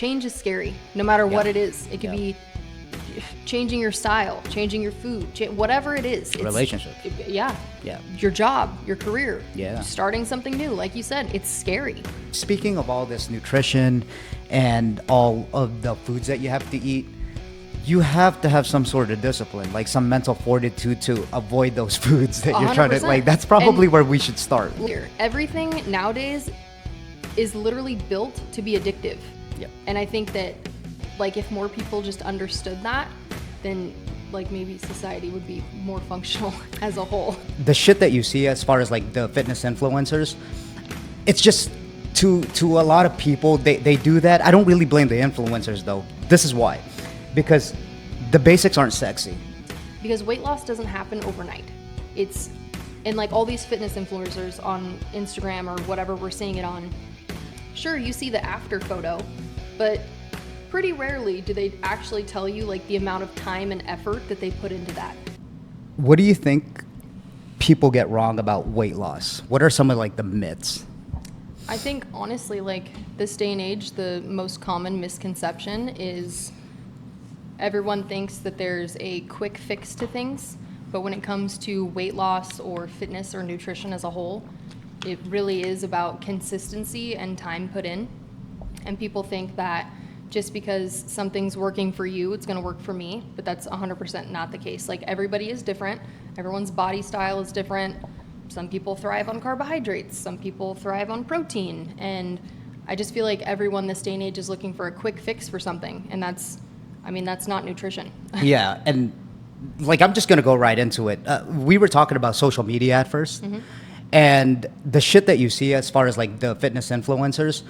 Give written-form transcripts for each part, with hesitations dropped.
change is scary, no matter what Yeah. it is. It could Yeah. be changing your style, changing your food, whatever it is. Relationship. Yeah. Yeah. Your job, your career. Yeah. Starting something new. Like you said, it's scary. Speaking of all this nutrition and all of the foods that you have to eat, you have to have some sort of discipline, like some mental fortitude to avoid those foods that you're trying to, 100%. like, that's probably And where we should start. everything nowadays is literally built to be addictive. Yep. And I think that, like, if more people just understood that, then like maybe society would be more functional as a whole. The shit that you see as far as like the fitness influencers, it's just to a lot of people, they do that. I don't really blame the influencers though. This is why. Because the basics aren't sexy. Because weight loss doesn't happen overnight. And like all these fitness influencers on Instagram or whatever we're seeing it on, sure, you see the after photo, but pretty rarely do they actually tell you like the amount of time and effort that they put into that. What do you think people get wrong about weight loss? What are some of like the myths? I think honestly, like this day and age, the most common misconception is everyone thinks that there's a quick fix to things, but when it comes to weight loss or fitness or nutrition as a whole, it really is about consistency and time put in. And people think that just because something's working for you, it's gonna work for me, but that's 100% not the case. Like everybody is different, everyone's body style is different. Some people thrive on carbohydrates, some people thrive on protein, and I just feel like everyone this day and age is looking for a quick fix for something, and that's not nutrition. Yeah, and like I'm just gonna go right into it. We were talking about social media at 1st and the shit that you see as far as like the fitness influencers,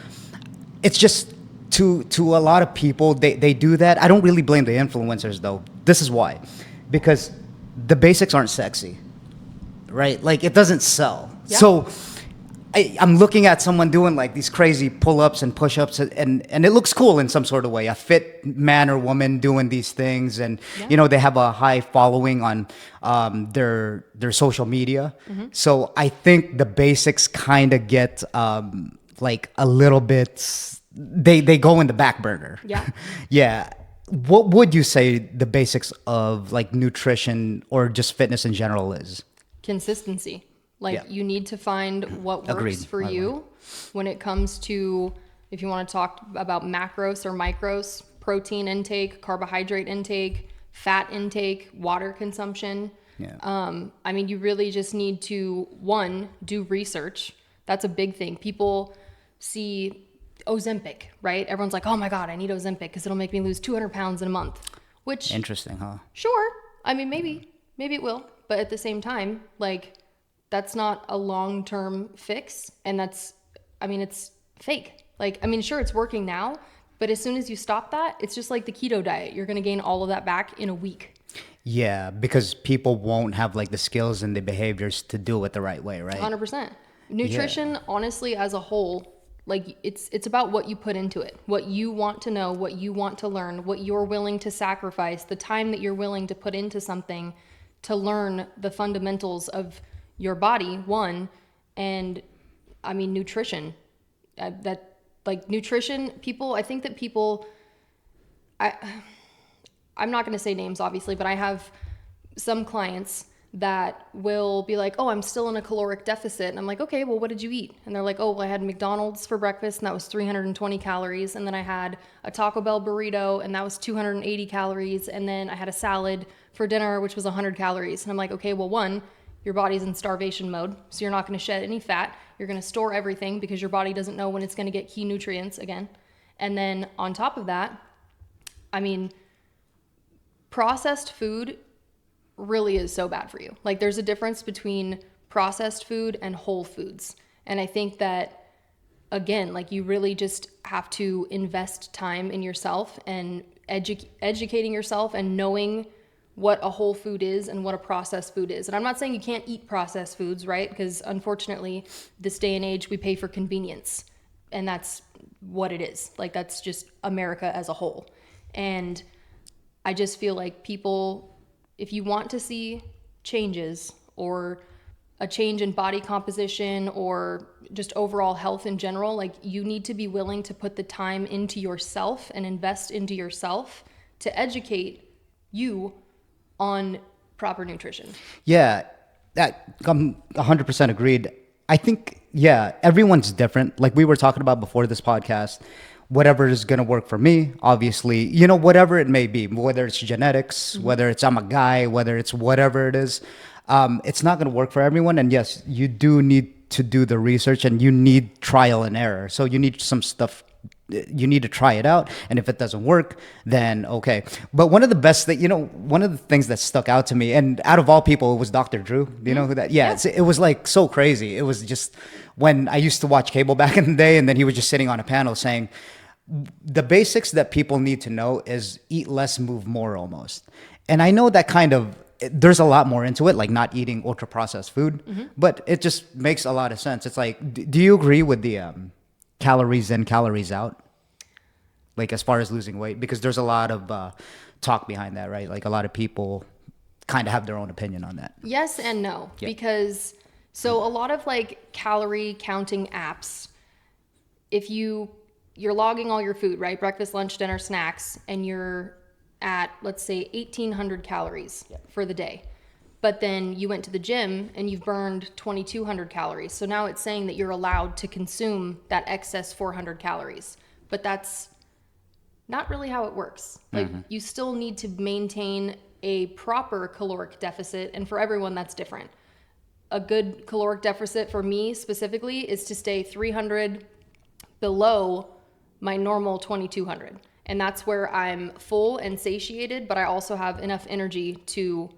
it's just to a lot of people, they do that. I don't really blame the influencers though. This is why. Because the basics aren't sexy, right? Like it doesn't sell. Yeah. So I'm looking at someone doing like these crazy pull-ups and push-ups and it looks cool in some sort of way. A fit man or woman doing these things, and you know, they have a high following on their social media. So I think the basics kind of get like a little bit, they go in the back burner. Yeah. Yeah. What would you say the basics of like nutrition or just fitness in general is? Consistency. Like Yeah. you need to find what works Agreed, for by the you when it comes to, if you want to talk about macros or micros, protein intake, carbohydrate intake, fat intake, water consumption. Yeah. I mean, you really just need to, one, do research. That's a big thing. People see Ozempic, right? Everyone's like, oh my God, I need Ozempic because it'll make me lose 200 pounds in a month. Which, Interesting, huh? sure. I mean, maybe it will. But at the same time, like, that's not a long-term fix. And it's fake. Like, I mean, sure, it's working now. But as soon as you stop that, it's just like the keto diet. You're going to gain all of that back in a week. Yeah, because people won't have like the skills and the behaviors to do it the right way, right? 100%. Nutrition, honestly, as a whole, like it's about what you put into it, what you want to know, what you want to learn, what you're willing to sacrifice, the time that you're willing to put into something to learn the fundamentals of your body, one, and I mean, nutrition. Nutrition, I think that people, I'm not going to say names, obviously, but I have some clients that will be like, oh, I'm still in a caloric deficit. And I'm like, okay, well, what did you eat? And they're like, oh, well, I had McDonald's for breakfast and that was 320 calories. And then I had a Taco Bell burrito and that was 280 calories. And then I had a salad for dinner, which was 100 calories. And I'm like, okay, well, one, your body's in starvation mode. So you're not going to shed any fat. You're going to store everything because your body doesn't know when it's going to get key nutrients again. And then on top of that, I mean, processed food really is so bad for you. Like there's a difference between processed food and whole foods. And I think that, again, like you really just have to invest time in yourself and educating yourself and knowing what a whole food is and what a processed food is. And I'm not saying you can't eat processed foods, right? Because unfortunately, this day and age, we pay for convenience. And that's what it is. Like that's just America as a whole. And I just feel like people, if you want to see changes or a change in body composition or just overall health in general, like you need to be willing to put the time into yourself and invest into yourself to educate you on proper nutrition. Yeah, I'm 100% agreed. I think, yeah, everyone's different. Like we were talking about before this podcast, whatever is going to work for me, obviously, whatever it may be, whether it's genetics, whether it's I'm a guy, whether it's whatever it is, it's not going to work for everyone. And yes, you do need to do the research and you need trial and error. So you need some stuff. You need to try it out, and if it doesn't work, then okay. But one of the best one of the things that stuck out to me, and out of all people, it was Dr. Drew. Do you know who that? Yeah, it was like so crazy. It was just when I used to watch cable back in the day, and then he was just sitting on a panel saying the basics that people need to know is eat less, move more, almost. And I know that there's a lot more into it, like not eating ultra processed food, but it just makes a lot of sense. It's like, do you agree with the calories in, calories out? Like as far as losing weight, because there's a lot of talk behind that, right? Like a lot of people kind of have their own opinion on that. Yes and no, because so a lot of like calorie counting apps, if you're logging all your food, right? Breakfast, lunch, dinner, snacks, and you're at, let's say 1,800 calories for the day. But then you went to the gym and you've burned 2,200 calories. So now it's saying that you're allowed to consume that excess 400 calories. But that's not really how it works. Like you still need to maintain a proper caloric deficit. And for everyone, that's different. A good caloric deficit for me specifically is to stay 300 below my normal 2,200. And that's where I'm full and satiated, but I also have enough energy to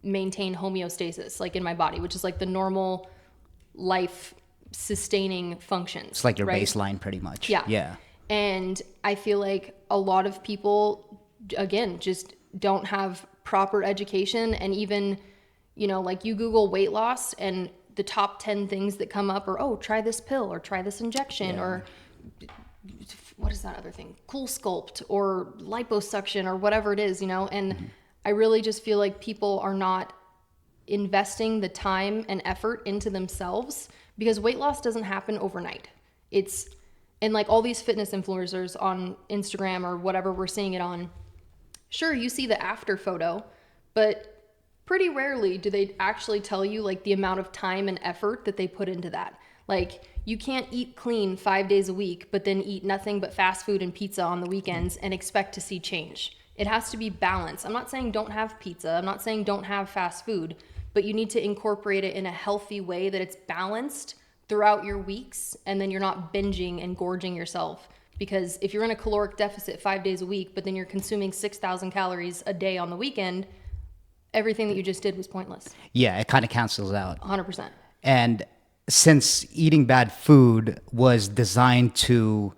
maintain homeostasis, like in my body, which is like the normal life sustaining functions. It's like your right? baseline pretty much. Yeah. And I feel like a lot of people, again, just don't have proper education. And even, like you Google weight loss and the top 10 things that come up are, oh, try this pill or try this injection or what is that other thing? Cool Sculpt or liposuction or whatever it is, and I really just feel like people are not investing the time and effort into themselves because weight loss doesn't happen overnight. And like all these fitness influencers on Instagram or whatever we're seeing it on, sure, you see the after photo, but pretty rarely do they actually tell you like the amount of time and effort that they put into that. Like you can't eat clean 5 days a week, but then eat nothing but fast food and pizza on the weekends and expect to see change. It has to be balanced. I'm not saying don't have pizza. I'm not saying don't have fast food, but you need to incorporate it in a healthy way that it's balanced throughout your weeks, and then you're not binging and gorging yourself. Because if you're in a caloric deficit 5 days a week, but then you're consuming 6,000 calories a day on the weekend, everything that you just did was pointless. Yeah, it kind of cancels out. 100%. And since eating bad food was designed to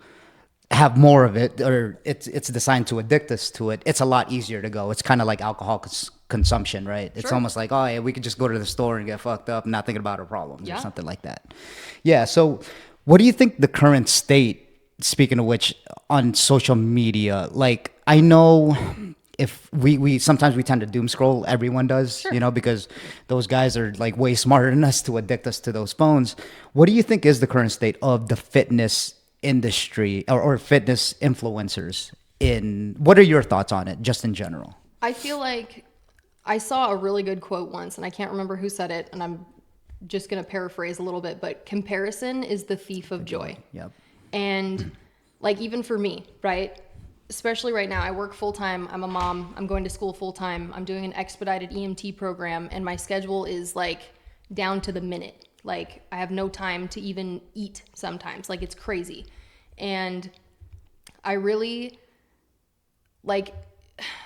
have more of it, or it's designed to addict us to it, it's a lot easier to go. It's kind of like alcohol consumption, right? It's almost like, oh yeah, we could just go to the store and get fucked up, not thinking about our problems or something like that. Yeah. So what do you think the current state, speaking of which, on social media, like I know if we sometimes we tend to doom scroll, everyone does, because those guys are like way smarter than us to addict us to those phones. What do you think is the current state of the fitness industry or fitness influencers? What are your thoughts on it, just in general? I feel like I saw a really good quote once, and I can't remember who said it, and I'm just going to paraphrase a little bit, but comparison is the thief of joy. Yep. And like even for me, right? Especially right now, I work full-time. I'm a mom. I'm going to school full-time. I'm doing an expedited EMT program, and my schedule is like down to the minute. Like I have no time to even eat sometimes. Like it's crazy. And I really like,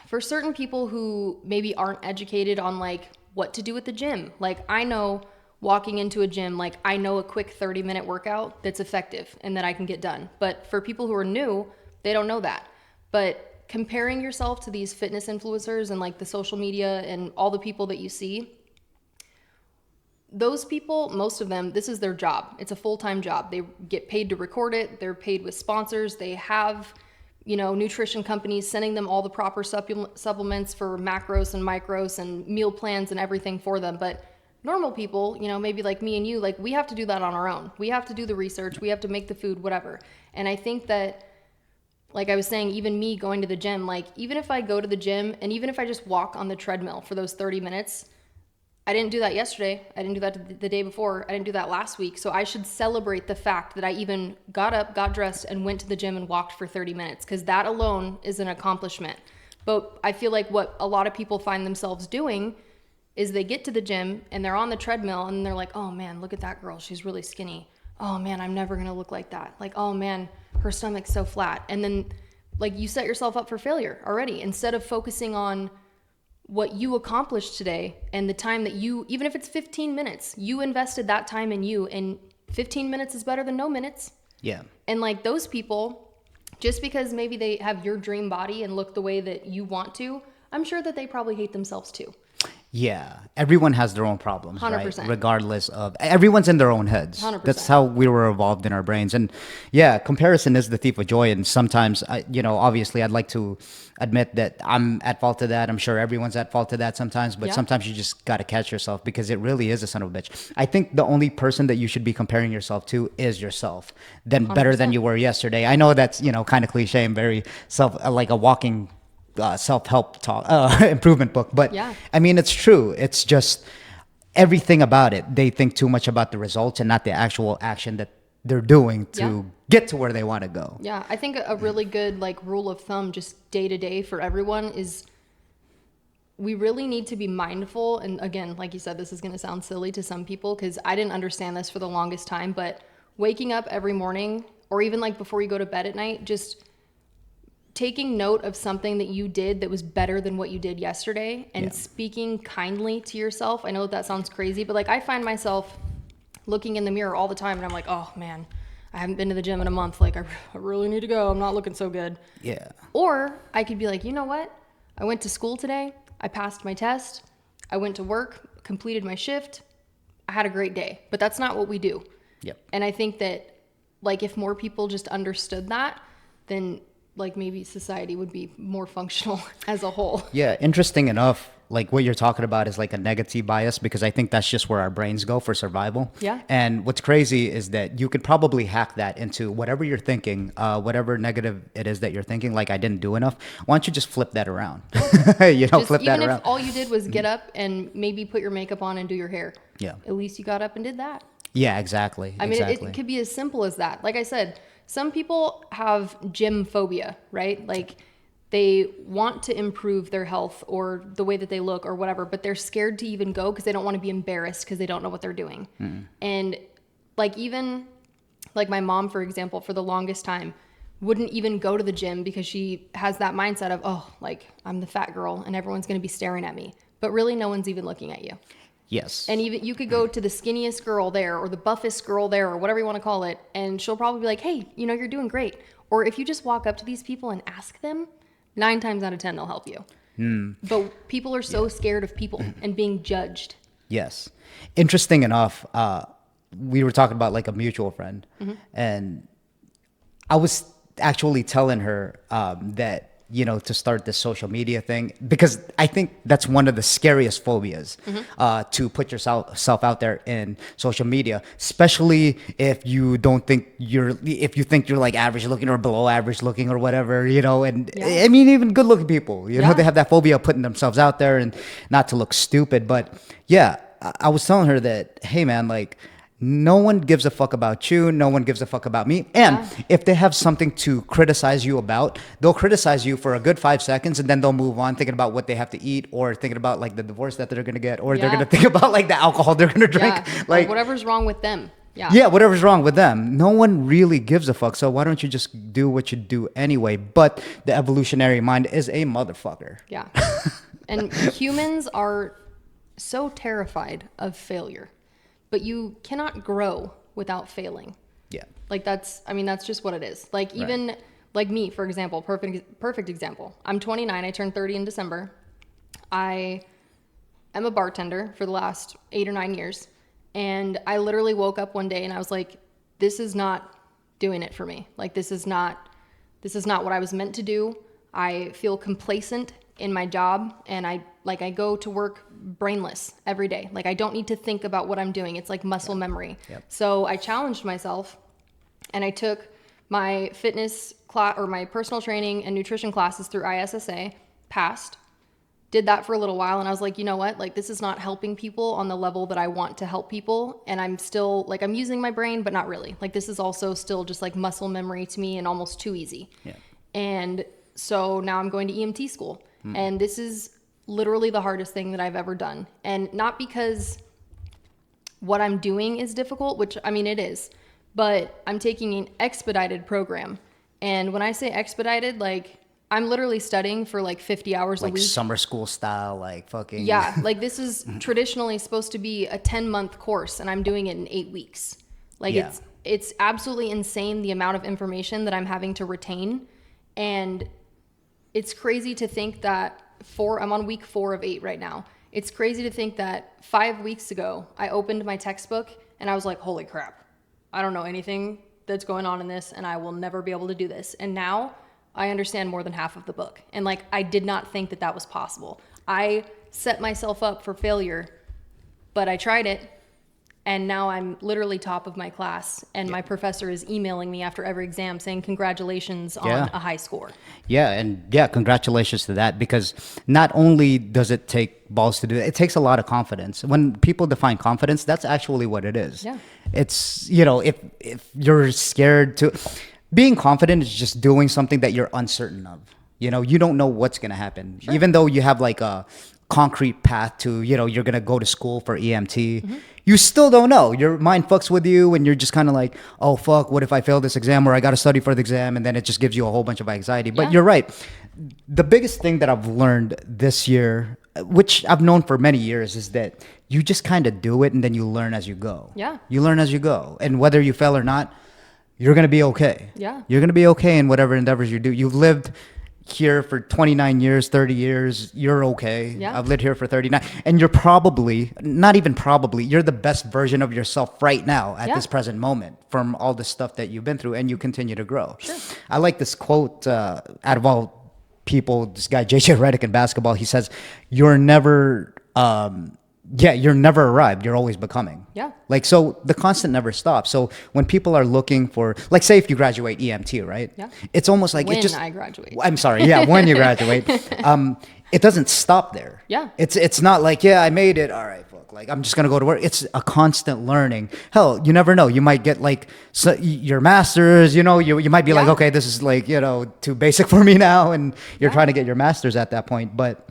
for certain people who maybe aren't educated on like what to do at the gym, like I know walking into a gym, like I know a quick 30-minute workout that's effective and that I can get done. But for people who are new, they don't know that. But comparing yourself to these fitness influencers and like the social media and all the people that you see, those people, most of them, this is their job. It's a full-time job. They get paid to record it. They're paid with sponsors. They have, nutrition companies sending them all the proper supplements for macros and micros and meal plans and everything for them. But normal people, you know, maybe like me and you, like we have to do that on our own. We have to do the research. We have to make the food, whatever. And I think that, like I was saying, even me going to the gym, like even if I go to the gym and even if I just walk on the treadmill for those 30 minutes, I didn't do that yesterday. I didn't do that the day before. I didn't do that last week. So I should celebrate the fact that I even got up, got dressed, and went to the gym and walked for 30 minutes, because that alone is an accomplishment. But I feel like what a lot of people find themselves doing is they get to the gym and they're on the treadmill and they're like, oh man, look at that girl. She's really skinny. Oh man, I'm never going to look like that. Like, oh man, her stomach's so flat. And then like you set yourself up for failure already, instead of focusing on what you accomplished today and the time that you, even if it's 15 minutes, you invested that time in you, and 15 minutes is better than no minutes. Yeah. And like those people, just because maybe they have your dream body and look the way that you want to, I'm sure that they probably hate themselves too. Yeah, everyone has their own problems, 100%. right? Regardless of, everyone's in their own heads. 100%. That's how we were evolved in our brains. And yeah, comparison is the thief of joy. And sometimes, obviously, I'd like to admit that I'm at fault to that. I'm sure everyone's at fault to that sometimes. But sometimes you just got to catch yourself, because it really is a son of a bitch. I think the only person that you should be comparing yourself to is yourself. Then better than you were yesterday. I know that's, kind of cliche and very like a walking self-help talk improvement book, but yeah. I mean, it's true. It's just everything about it, they think too much about the results and not the actual action that they're doing to get to where they want to go. Yeah, I think a really good like rule of thumb just day to day for everyone is we really need to be mindful. And again, like you said, this is going to sound silly to some people because I didn't understand this for the longest time, but waking up every morning or even like before you go to bed at night, just taking note of something that you did that was better than what you did yesterday and speaking kindly to yourself. I know that sounds crazy, but like I find myself looking in the mirror all the time and I'm like, oh man, I haven't been to the gym in a month. Like I really need to go. I'm not looking so good. Yeah. Or I could be like, you know what? I went to school today. I passed my test. I went to work, completed my shift. I had a great day, but that's not what we do. Yep. And I think that like if more people just understood that, then like maybe society would be more functional as a whole. Yeah, interesting enough, like what you're talking about is like a negative bias, because I think that's just where our brains go for survival. Yeah. And what's crazy is that you could probably hack that into whatever you're thinking, whatever negative it is that you're thinking, like I didn't do enough. Why don't you just flip that around? Flip that around. Even if all you did was get up and maybe put your makeup on and do your hair. Yeah. At least you got up and did that. Yeah, exactly. I mean, exactly. it could be as simple as that. Like I said, some people have gym phobia, right? Like they want to improve their health or the way that they look or whatever, but they're scared to even go because they don't want to be embarrassed because they don't know what they're doing. And like even like my mom, for example, for the longest time wouldn't even go to the gym because she has that mindset of, oh, like I'm the fat girl and everyone's going to be staring at me. But really no one's even looking at you. Yes. And even you could go to the skinniest girl there or the buffest girl there or whatever you want to call it, and she'll probably be like, hey, you're doing great. Or if you just walk up to these people and ask them, 9 times out of 10 they'll help you. But people are so scared of people and being judged. Yes. Interesting enough, we were talking about like a mutual friend, and I was actually telling her that to start this social media thing, because I think that's one of the scariest phobias, to put yourself out there in social media, especially if you think you're like average looking or below average looking or whatever, and I mean, even good looking people, they have that phobia of putting themselves out there and not to look stupid. But yeah, I was telling her that, hey man, like, no one gives a fuck about you. No one gives a fuck about me. And if they have something to criticize you about, they'll criticize you for a good 5 seconds and then they'll move on thinking about what they have to eat or thinking about like the divorce that they're going to get, or they're going to think about like the alcohol they're going to drink. Like whatever's wrong with them. Yeah, whatever's wrong with them. No one really gives a fuck. So why don't you just do what you do anyway? But the evolutionary mind is a motherfucker. Yeah. And humans are so terrified of failure. But you cannot grow without failing. Yeah. Like that's just what it is. Like even like me, for example, perfect example. I'm 29. I turned 30 in December. I am a bartender for the last 8 or 9 years. And I literally woke up one day and I was like, this is not doing it for me. Like this is not what I was meant to do. I feel complacent in my job, and I go to work brainless every day. Like I don't need to think about what I'm doing. It's like muscle memory. Yep. So I challenged myself, and I took my fitness class or my personal training and nutrition classes through ISSA, passed, did that for a little while, and I was like, you know what? Like this is not helping people on the level that I want to help people, and I'm still like I'm using my brain, but not really. Like this is also still just like muscle memory to me and almost too easy. Yeah. And so now I'm going to EMT school. And this is literally the hardest thing that I've ever done. And not because what I'm doing is difficult, which I mean it is, but I'm taking an expedited program. And when I say expedited, like I'm literally studying for like 50 hours a Like week. summer school style, like fucking. Yeah, like this is traditionally supposed to be a 10-month course, and I'm doing it in 8 weeks. Like Yeah. it's absolutely insane the amount of information that I'm having to retain. And it's crazy to think that I'm on week 4 of 8 right now. It's crazy to think that 5 weeks ago, I opened my textbook and I was like, holy crap, I don't know anything that's going on in this, and I will never be able to do this. And now I understand more than half of the book. And like, I did not think that that was possible. I set myself up for failure, but I tried it. And now I'm literally top of my class, and my professor is emailing me after every exam saying congratulations on a high score. Yeah, and yeah, congratulations to that, because not only does it take balls to do it, it takes a lot of confidence. When people define confidence, that's actually what it is. Yeah. It's, if you're scared to, being confident is just doing something that you're uncertain of. You don't know what's going to happen. Sure. Even though you have like a concrete path to, you're going to go to school for EMT, you still don't know. Your mind fucks with you, and you're just kind of like, oh, fuck, what if I fail this exam, or I got to study for the exam? And then it just gives you a whole bunch of anxiety. But you're right. The biggest thing that I've learned this year, which I've known for many years, is that you just kind of do it, and then you learn as you go. Yeah. You learn as you go. And whether you fail or not, you're going to be okay. Yeah. You're going to be okay in whatever endeavors you do. You've lived here for 29 years, 30 years, you're okay. Yeah. I've lived here for 39. And you're probably, not even probably, you're the best version of yourself right now at this present moment from all the stuff that you've been through, and you continue to grow. Sure. I like this quote out of all people, this guy, JJ Redick in basketball, he says, you're never arrived. You're always becoming. Yeah. Like, so the constant never stops. So when people are looking for, like, say if you graduate EMT, right? Yeah. It's almost like When it just. I graduate. I'm sorry. Yeah. When you graduate, it doesn't stop there. Yeah. It's not like, yeah, I made it. All right, fuck. Like, I'm just going to go to work. It's a constant learning. Hell, you never know. You might get like your master's, you might be like, okay, this is like, too basic for me now. And you're trying to get your master's at that point. But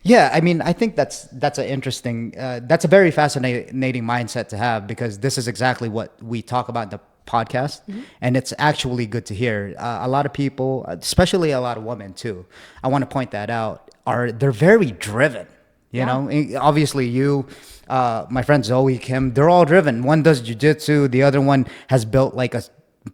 yeah, I mean, I think that's an interesting, that's a very fascinating mindset to have, because this is exactly what we talk about in the podcast, and it's actually good to hear. A lot of people, especially a lot of women too, I want to point that out, they're very driven. You know, obviously you, my friend Zoe, Kim, they're all driven. One does jiu-jitsu, the other one has built like a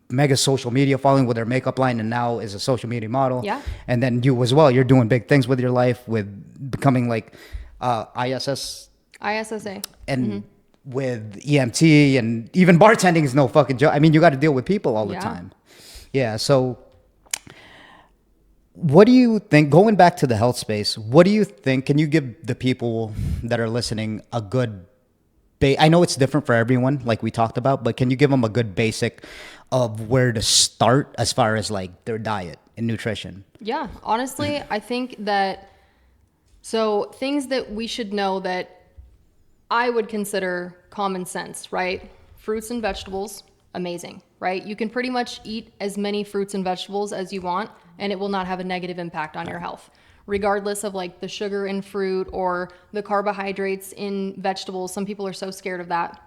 mega social media following with their makeup line, and now is a social media model. Yeah. And then you as well, you're doing big things with your life, with becoming like ISSA and with EMT, and even bartending is no fucking joke. I mean, you got to deal with people all the time. Yeah. So what do you think, going back to the health space, what do you think, can you give the people that are listening a good I know it's different for everyone, like we talked about, but can you give them a good basic of where to start as far as like their diet and nutrition? Yeah, honestly, I think that, so things that we should know that I would consider common sense, right? Fruits and vegetables, amazing, right? You can pretty much eat as many fruits and vegetables as you want, and it will not have a negative impact on your health, regardless of like the sugar in fruit or the carbohydrates in vegetables. Some people are so scared of that.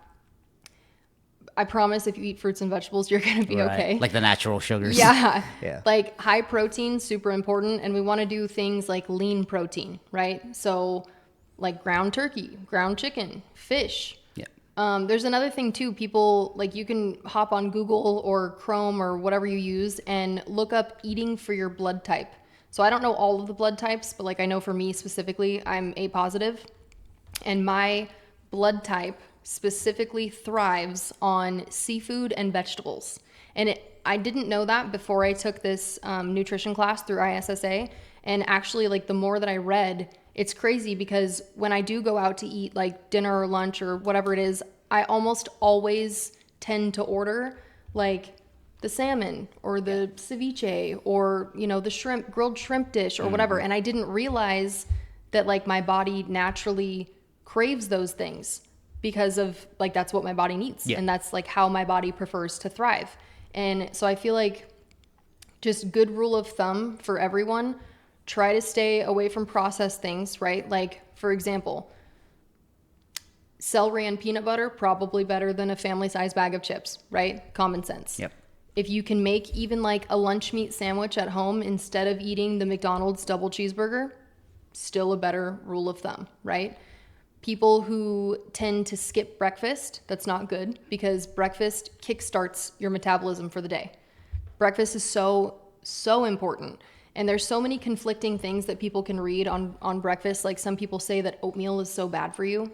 I promise if you eat fruits and vegetables, you're going to be okay. Like the natural sugars. Yeah. Yeah. Like high protein, super important. And we want to do things like lean protein, right? So like ground turkey, ground chicken, fish. Yeah. There's another thing too. People, like, you can hop on Google or Chrome or whatever you use and look up eating for your blood type. So I don't know all of the blood types, but like I know for me specifically, I'm A positive, and my blood type specifically thrives on seafood and vegetables. And I didn't know that before I took this nutrition class through ISSA. And actually, like, the more that I read, it's crazy because when I do go out to eat like dinner or lunch or whatever it is, I almost always tend to order like the salmon or the ceviche or, you know, the grilled shrimp dish or whatever. And I didn't realize that like my body naturally craves those things because of like, that's what my body needs. Yeah. And that's like how my body prefers to thrive. And so I feel like just good rule of thumb for everyone, try to stay away from processed things, right? Like, for example, celery and peanut butter, probably better than a family-sized bag of chips, right? Common sense. Yep. If you can make even like a lunch meat sandwich at home instead of eating the McDonald's double cheeseburger, still a better rule of thumb, right? People who tend to skip breakfast, that's not good because breakfast kickstarts your metabolism for the day. Breakfast is so important. And there's so many conflicting things that people can read on breakfast. Like some people say that oatmeal is so bad for you.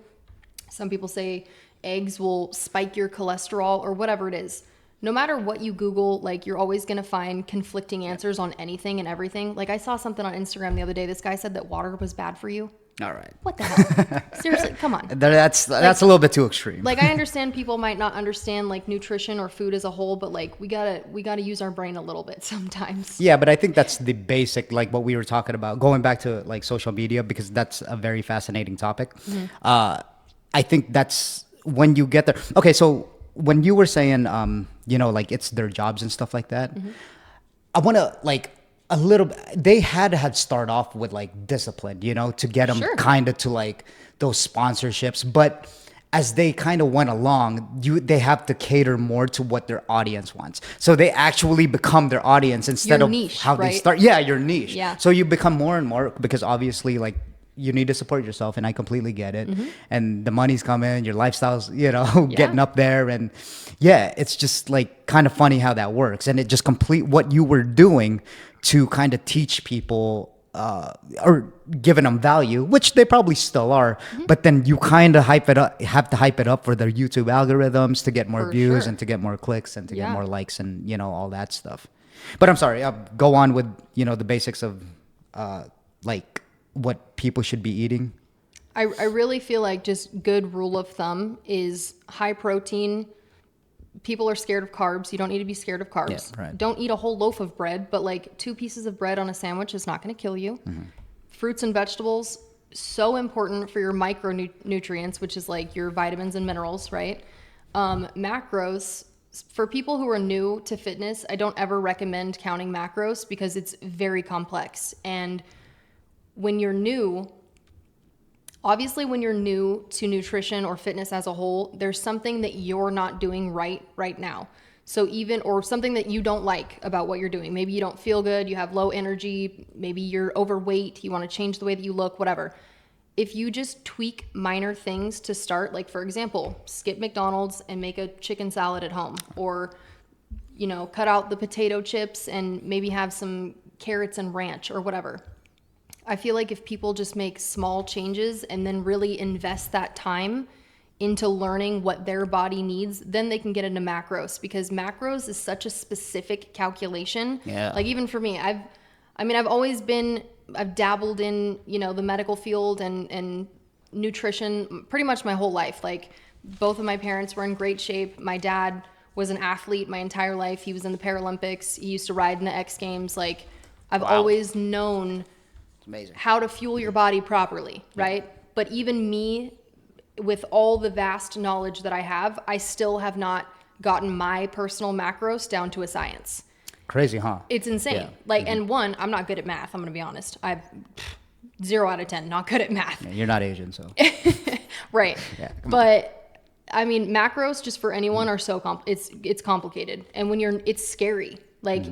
Some people say eggs will spike your cholesterol or whatever it is. No matter what you Google, like you're always going to find conflicting answers on anything and everything. Like I saw something on Instagram the other day. This guy said that water was bad for you. All right. What the hell? Seriously, come on. That's a little bit too extreme. Like I understand people might not understand like nutrition or food as a whole, but like we gotta use our brain a little bit sometimes. Yeah, but I think that's the basic, like what we were talking about, going back to like social media, because that's a very fascinating topic. I think that's when you get there. Okay, so when you were saying, you know, like it's their jobs and stuff like that, I want to like a little, they had start off with like discipline, you know, to get them kind of to like those sponsorships. But as they kind of went along, they have to cater more to what their audience wants. So they actually become their audience instead Your of niche, how right? they start. Yeah, your niche. Yeah. So you become more and more, because obviously like you need to support yourself, and I completely get it. And the money's coming, your lifestyle's, you know, getting up there. And yeah, it's just like kind of funny how that works. And it just complete what you were doing to kind of teach people or giving them value, which they probably still are, but then you kind of have to hype it up for their YouTube algorithms to get more For views sure. and to get more clicks and to get Yeah. more likes and, you know, all that stuff. But I'm sorry, I'll go on with, you know, the basics of like what people should be eating. I really feel like just good rule of thumb is high protein. People are scared of carbs. You don't need to be scared of carbs. Yeah, right. Don't eat a whole loaf of bread, but like 2 pieces of bread on a sandwich is not going to kill you. Fruits and vegetables, so important for your micronutrients, which is like your vitamins and minerals, right? Macros, for people who are new to fitness, I don't ever recommend counting macros because it's very complex. And when you're new, obviously, when you're new to nutrition or fitness as a whole, there's something that you're not doing right now. So or something that you don't like about what you're doing. Maybe you don't feel good, you have low energy, maybe you're overweight, you want to change the way that you look, whatever. If you just tweak minor things to start, like for example, skip McDonald's and make a chicken salad at home, or, you know, cut out the potato chips and maybe have some carrots and ranch or whatever. I feel like if people just make small changes and then really invest that time into learning what their body needs, then they can get into macros, because macros is such a specific calculation. Yeah. Like even for me, I've dabbled in, you know, the medical field and nutrition pretty much my whole life. Like both of my parents were in great shape. My dad was an athlete my entire life. He was in the Paralympics. He used to ride in the X Games. Like I've always known Amazing. how to fuel your body properly, right? But even me, with all the vast knowledge that I have, I still have not gotten my personal macros down to a science. Crazy, huh? It's insane. Yeah. Like, and one, I'm not good at math. I'm going to be honest. I'm 0 out of 10, not good at math. Yeah, you're not Asian, so. Right. Yeah, come on. But I mean, macros just for anyone are so it's complicated. And when it's scary. Like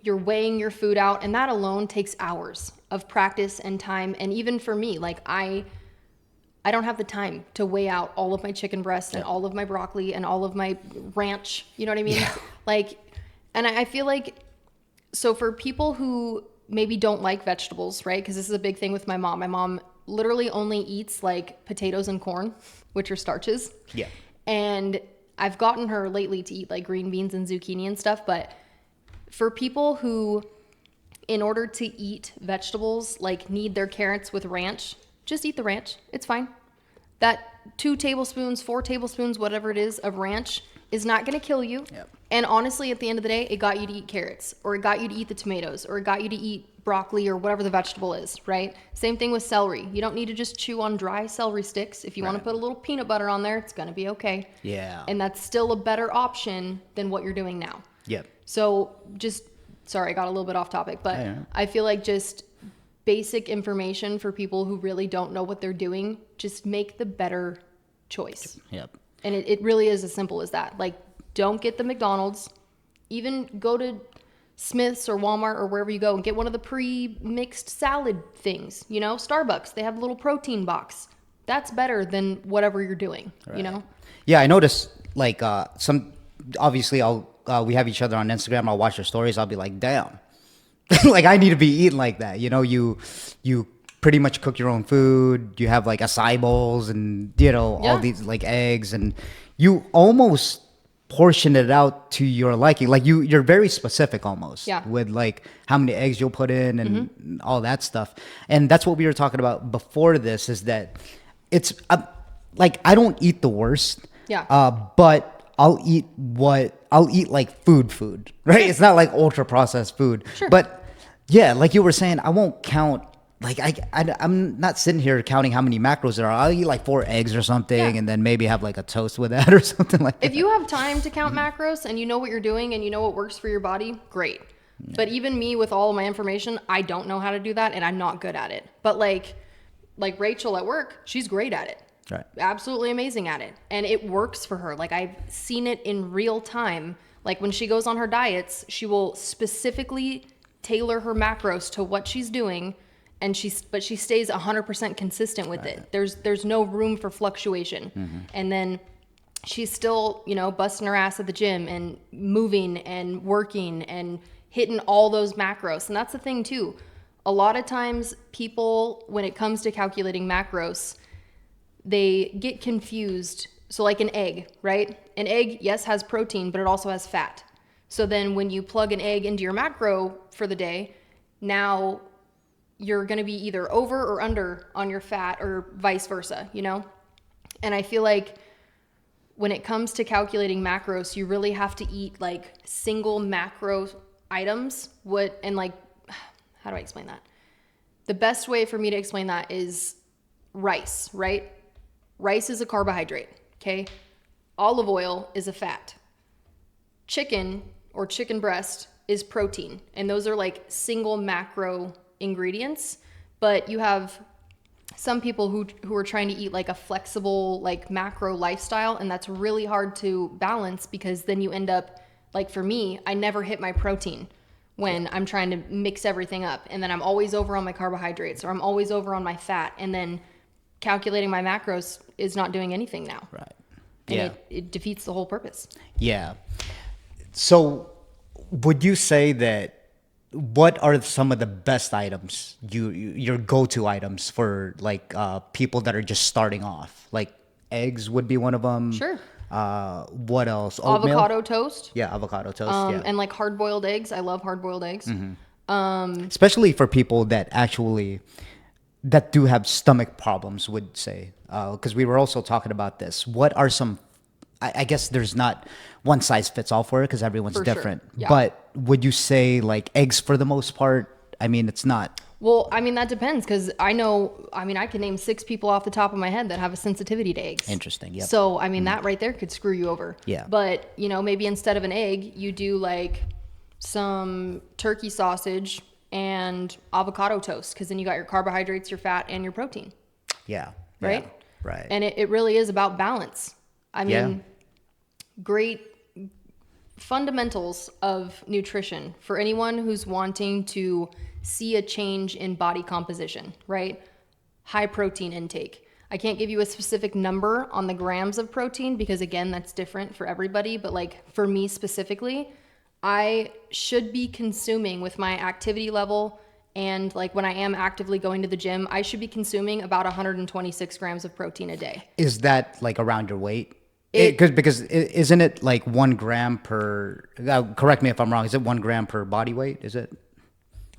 you're weighing your food out, and that alone takes hours of practice and time. And even for me, like I don't have the time to weigh out all of my chicken breast and all of my broccoli and all of my ranch. You know what I mean? Yeah. Like, and I feel like, so for people who maybe don't like vegetables, right? Because this is a big thing with my mom. My mom literally only eats like potatoes and corn, which are starches. Yeah. And I've gotten her lately to eat like green beans and zucchini and stuff, but for people who, in order to eat vegetables, like need their carrots with ranch, just eat the ranch. It's fine. That 2 tablespoons, 4 tablespoons, whatever it is of ranch is not going to kill you. Yep. And honestly, at the end of the day, it got you to eat carrots, or it got you to eat the tomatoes, or it got you to eat broccoli or whatever the vegetable is, right? Same thing with celery. You don't need to just chew on dry celery sticks. If you want to put a little peanut butter on there, it's going to be okay. Yeah. And that's still a better option than what you're doing now. Yep. So just, sorry, I got a little bit off topic, but I feel like just basic information for people who really don't know what they're doing, just make the better choice. Yep. And it really is as simple as that. Like, don't get the McDonald's. Even go to Smith's or Walmart or wherever you go and get one of the pre-mixed salad things. You know, Starbucks, they have a little protein box. That's better than whatever you're doing, you know? Yeah, I noticed like obviously we have each other on Instagram. I'll watch your stories. I'll be like, damn, like I need to be eating like that. You know, you pretty much cook your own food. You have like acai bowls and, you know, all these like eggs, and you almost portion it out to your liking. Like you're very specific almost with like how many eggs you'll put in and all that stuff. And that's what we were talking about before this, is that it's like, I don't eat the worst. Yeah. But I'll eat like food, right? It's not like ultra processed food. Sure. But yeah, like you were saying, I won't count. Like I'm not sitting here counting how many macros there are. I'll eat like 4 eggs or something, and then maybe have like a toast with that or something like that. If you have time to count macros and you know what you're doing and you know what works for your body, great. But even me, with all of my information, I don't know how to do that, and I'm not good at it. But like Rachel at work, she's great at it. Right. Absolutely amazing at it. And it works for her. Like, I've seen it in real time. Like, when she goes on her diets, she will specifically tailor her macros to what she's doing, and she stays 100% consistent with it. There's no room for fluctuation. And then she's still, you know, busting her ass at the gym and moving and working and hitting all those macros. And that's the thing too. A lot of times people, when it comes to calculating macros, they get confused. So like an egg, right? An egg, yes, has protein, but it also has fat. So then when you plug an egg into your macro for the day, now you're going to be either over or under on your fat, or vice versa, you know? And I feel like when it comes to calculating macros, you really have to eat like single macro items. And like, how do I explain that? The best way for me to explain that is rice, right? Rice is a carbohydrate, okay? Olive oil is a fat. Chicken or chicken breast is protein. And those are like single macro ingredients. But you have some people who are trying to eat like a flexible, like macro lifestyle, and that's really hard to balance, because then you end up, like for me, I never hit my protein when I'm trying to mix everything up. And then I'm always over on my carbohydrates, or I'm always over on my fat. And then calculating my macros is not doing anything now. Right. And it defeats the whole purpose. Yeah. So would you say that, what are some of the best items, your go-to items for like people that are just starting off? Like eggs would be one of them. Sure. What else? Oatmeal? Avocado toast. Yeah, avocado toast. And like hard-boiled eggs. I love hard-boiled eggs. Especially for people that do have stomach problems, would say. Because we were also talking about this. What are some, I guess there's not one size fits all for it, because everyone's different. Sure. Yeah. But would you say like eggs for the most part? I mean, it's not. Well, I mean, that depends, because I can name 6 people off the top of my head that have a sensitivity to eggs. Interesting, yep. So, I mean, that right there could screw you over. Yeah. But, you know, maybe instead of an egg, you do like some turkey sausage and avocado toast, because then you got your carbohydrates, your fat, and your protein. Yeah. Right? Yeah, right. And it really is about balance. I mean, great fundamentals of nutrition for anyone who's wanting to see a change in body composition, right? High protein intake. I can't give you a specific number on the grams of protein, because again, that's different for everybody. But like for me specifically, I should be consuming, with my activity level and like when I am actively going to the gym, I should be consuming about 126 grams of protein a day. Is that like around your weight? Isn't it like 1 gram per? Correct me if I'm wrong. Is it 1 gram per body weight? Is it?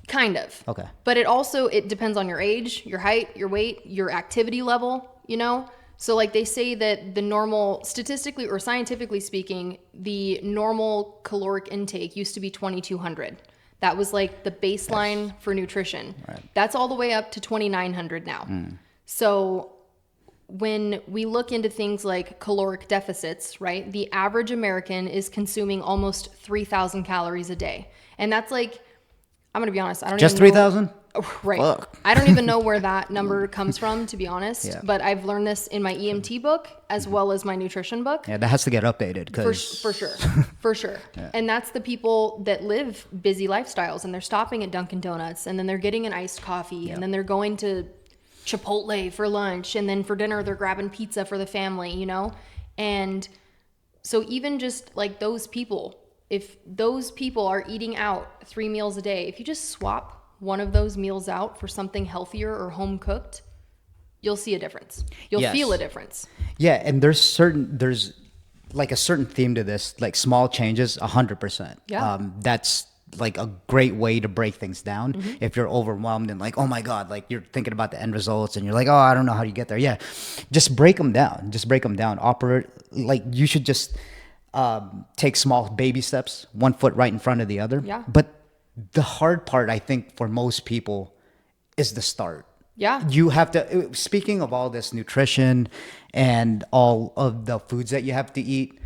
Kind of. Okay. But it depends on your age, your height, your weight, your activity level, you know? So like they say that the normal, statistically or scientifically speaking, the normal caloric intake used to be 2,200. That was like the baseline for nutrition. Right. That's all the way up to 2,900 now. So when we look into things like caloric deficits, right? The average American is consuming almost 3,000 calories a day. And that's like, I'm going to be honest, I don't Just even 3,000? Right. Fuck. I don't even know where that number comes from, to be honest. Yeah. But I've learned this in my EMT book as well as my nutrition book. Yeah, that has to get updated. For sure. For sure. Yeah. And that's the people that live busy lifestyles and they're stopping at Dunkin' Donuts and then they're getting an iced coffee and then they're going to Chipotle for lunch and then for dinner they're grabbing pizza for the family, you know? And so even just like those people, if those people are eating out 3 meals a day, if you just swap one of those meals out for something healthier or home cooked, you'll see a difference. You'll feel a difference. Yeah, and there's like a certain theme to this, like small changes, 100%. Yeah. That's like a great way to break things down. If you're overwhelmed and like, oh my God, like you're thinking about the end results and you're like, oh, I don't know how you get there. Yeah, just break them down. Operate, like you should just take small baby steps, 1 foot right in front of the other. Yeah. But the hard part, I think, for most people is the start. Yeah. You have to, speaking of all this nutrition and all of the foods that you have to eat,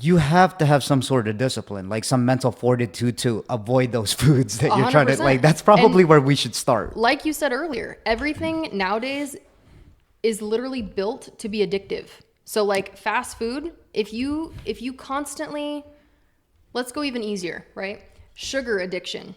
you have to have some sort of discipline, like some mental fortitude to avoid those foods that you're trying to, like, that's probably where we should start. Like you said earlier, everything nowadays is literally built to be addictive. So like fast food, if you constantly, let's go even easier, right? Sugar addiction,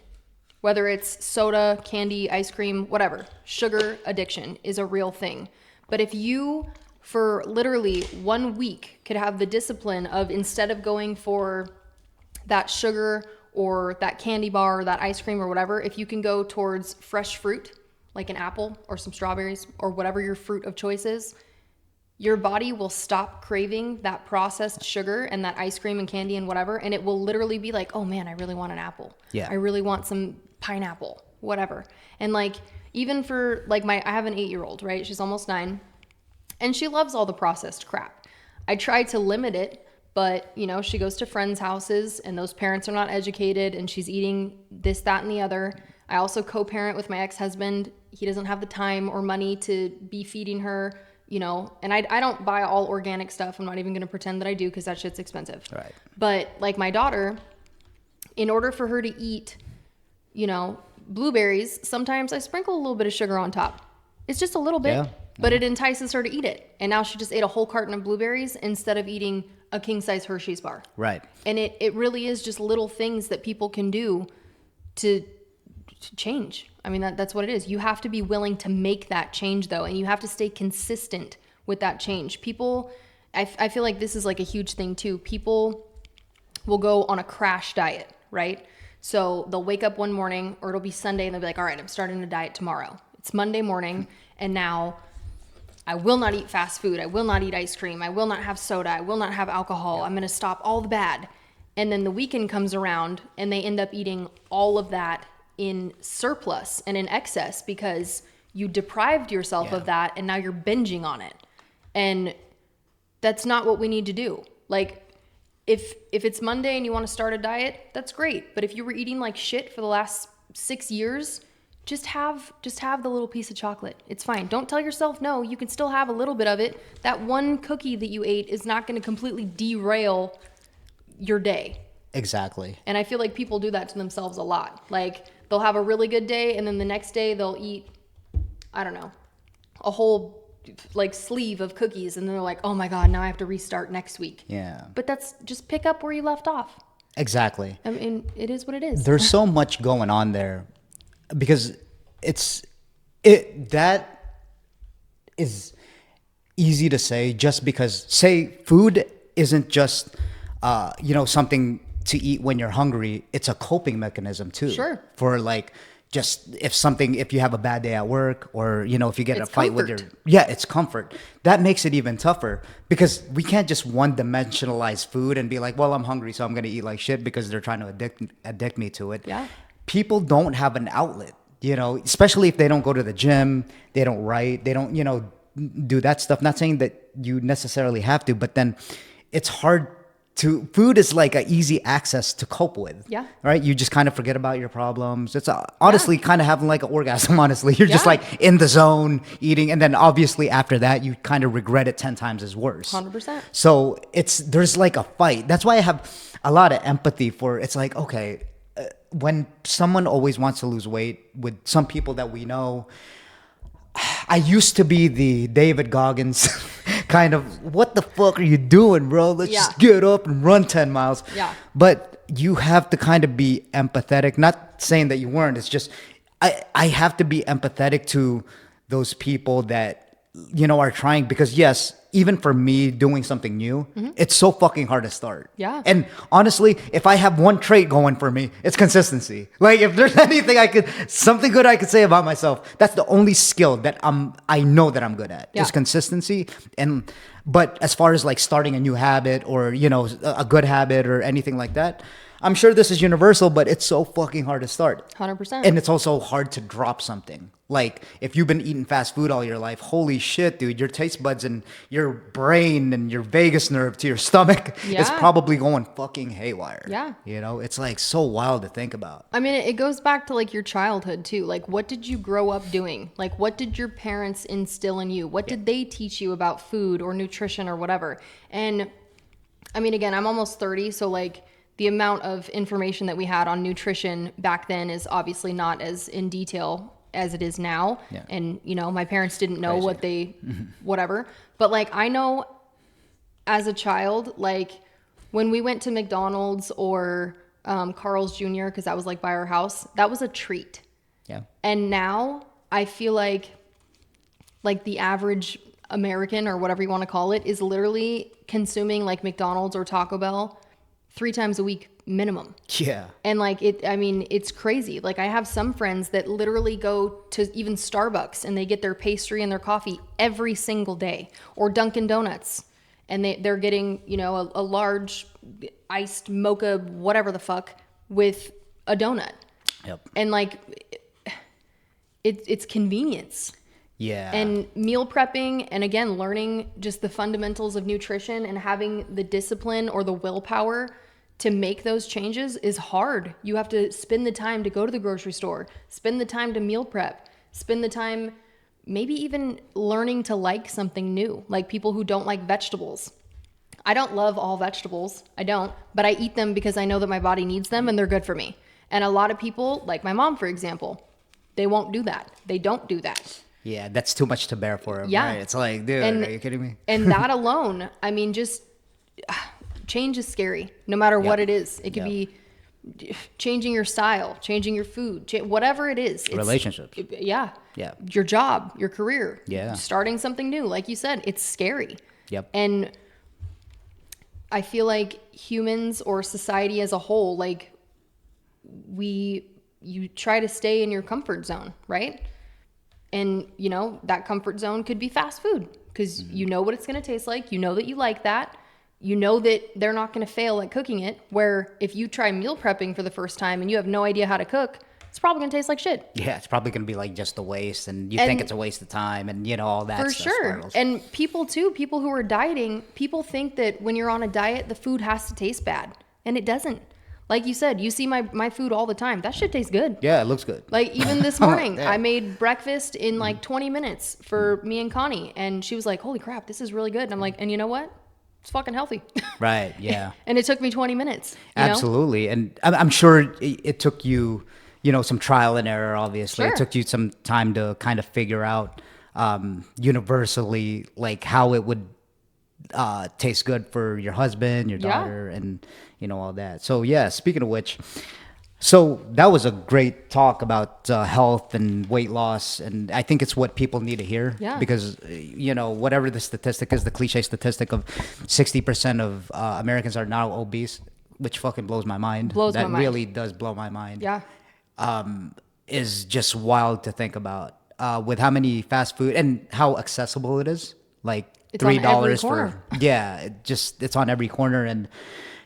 whether it's soda, candy, ice cream, whatever, sugar addiction is a real thing. But if you, for literally 1 week, could have the discipline of instead of going for that sugar or that candy bar or that ice cream or whatever, if you can go towards fresh fruit, like an apple or some strawberries or whatever your fruit of choice is, your body will stop craving that processed sugar and that ice cream and candy and whatever. And it will literally be like, oh man, I really want an apple. Yeah. I really want some pineapple, whatever. And like, even for like I have an 8-year-old, right? She's almost 9 and she loves all the processed crap. I try to limit it, but you know, she goes to friends' houses and those parents are not educated and she's eating this, that, and the other. I also co-parent with my ex-husband. He doesn't have the time or money to be feeding her, you know, and I don't buy all organic stuff. I'm not even going to pretend that I do because that shit's expensive. Right. But like my daughter, in order for her to eat, you know, blueberries, sometimes I sprinkle a little bit of sugar on top. It's just a little bit, but it entices her to eat it. And now she just ate a whole carton of blueberries instead of eating a king-size Hershey's bar. Right. And it really is just little things that people can do to change. I mean, that's what it is. You have to be willing to make that change though. And you have to stay consistent with that change. People, I feel like this is like a huge thing too. People will go on a crash diet, right? So they'll wake up one morning or it'll be Sunday and they'll be like, all right, I'm starting a diet tomorrow. It's Monday morning. And now I will not eat fast food. I will not eat ice cream. I will not have soda. I will not have alcohol. I'm going to stop all the bad. And then the weekend comes around and they end up eating all of that in surplus and in excess because you deprived yourself of that and now you're binging on it. And that's not what we need to do. Like if it's Monday and you want to start a diet, that's great. But if you were eating like shit for the last 6 years, just have the little piece of chocolate. It's fine. Don't tell yourself no. You can still have a little bit of it. That one cookie that you ate is not going to completely derail your day. Exactly. And I feel like people do that to themselves a lot. Like they'll have a really good day and then the next day they'll eat, I don't know, a whole like sleeve of cookies and then they're like, oh my God, now I have to restart next week. Yeah. But that's just pick up where you left off. Exactly. I mean, it is what it is. There's so much going on there because that is easy to say just because say food isn't just, something to eat when you're hungry. It's a coping mechanism too. Sure. For like just if you have a bad day at work, or if you get in a It's fight with comfort. it's comfort. That makes it even tougher, because we can't just one dimensionalize food and be like, well, I'm hungry, so I'm gonna eat like shit, because they're trying to addict me to it. Yeah. People don't have an outlet, especially if they don't go to the gym, they don't write, they don't do that stuff. Not saying that you necessarily have to, but then it's hard food is like an easy access to cope with. Yeah. Right? You just kind of forget about your problems. It's honestly kind of having like an orgasm, honestly. You're just Yeah. like in the zone eating. And then obviously after that, you kind of regret it 10 times as worse. 100%. So there's like a fight. That's why I have a lot of empathy for, it's like, okay, when someone always wants to lose weight, with some people that we know, I used to be the David Goggins kind of, what the fuck are you doing, bro? Let's just get up and run 10 miles. Yeah. But you have to kind of be empathetic. Not saying that you weren't. It's just, I have to be empathetic to those people that, are trying, because yes, even for me doing something new, it's so fucking hard to start. Yeah. And honestly, if I have one trait going for me, it's consistency. Like if there's anything something good I could say about myself, that's the only skill that I know that I'm good at, Yeah. is consistency. But as far as like starting a new habit, or, a good habit or anything like that, I'm sure this is universal, but it's so fucking hard to start. 100%. And it's also hard to drop something. Like if you've been eating fast food all your life, holy shit, dude, your taste buds and your brain and your vagus nerve to your stomach is Yeah. probably going fucking haywire. Yeah. It's like so wild to think about. I mean, it goes back to like your childhood too. Like, what did you grow up doing? Like, what did your parents instill in you? What did they teach you about food or nutrition or whatever? And I mean, again, I'm almost 30, so like the amount of information that we had on nutrition back then is obviously not as in detail as it is now. Yeah. And, my parents didn't know Crazy. what they, whatever. But like, I know as a child, like when we went to McDonald's or Carl's Jr., because that was like by our house, that was a treat. Yeah. And now I feel like the average American, or whatever you want to call it, is literally consuming like McDonald's or Taco Bell 3 times a week minimum. Yeah. And like it's crazy. Like I have some friends that literally go to even Starbucks and they get their pastry and their coffee every single day, or Dunkin' Donuts, and they're getting, a large iced mocha, whatever the fuck, with a donut. Yep. And like it's convenience. Yeah. And meal prepping, and again, learning just the fundamentals of nutrition and having the discipline or the willpower to make those changes is hard. You have to spend the time to go to the grocery store, spend the time to meal prep, spend the time maybe even learning to like something new, like people who don't like vegetables. I don't love all vegetables. I don't, but I eat them because I know that my body needs them and they're good for me. And a lot of people, like my mom, for example, they won't do that. They don't do that. Yeah, that's too much to bear for him. Yeah. Right? It's like, dude, are you kidding me? And that alone, I mean, just change is scary, no matter what it is. It could be changing your style, changing your food, whatever it is. Relationships. Yeah. Yeah. Your job, your career. Yeah. Starting something new. Like you said, it's scary. Yep. And I feel like humans, or society as a whole, like you try to stay in your comfort zone, right? And, that comfort zone could be fast food, because you know what it's going to taste like. You know that you like that. You know that they're not going to fail at cooking it. Where if you try meal prepping for the first time and you have no idea how to cook, it's probably going to taste like shit. Yeah, it's probably going to be like just a waste, and you think it's a waste of time, and all that For stuff sure. swirls. And people who are dieting, people think that when you're on a diet, the food has to taste bad. And it doesn't. Like you said, you see my food all the time. That shit tastes good. Yeah, it looks good. Like even this morning, Yeah. I made breakfast in like 20 minutes for me and Connie. And she was like, holy crap, this is really good. And I'm like, and you know what? It's fucking healthy. Right, yeah. And it took me 20 minutes. Absolutely. And I'm sure it took you, some trial and error, obviously. Sure. It took you some time to kind of figure out universally, like how it would taste good for your husband, your daughter, and, all that. So, yeah, speaking of which, so that was a great talk about health and weight loss. And I think it's what people need to hear. Yeah. Because, whatever the statistic is, the cliche statistic of 60% of Americans are now obese, which fucking blows my mind. Blows my That mind. really does blow my mind. Yeah. is just wild to think about. With how many fast food and how accessible it is, like It's on every $3 corner. for it's on every corner. And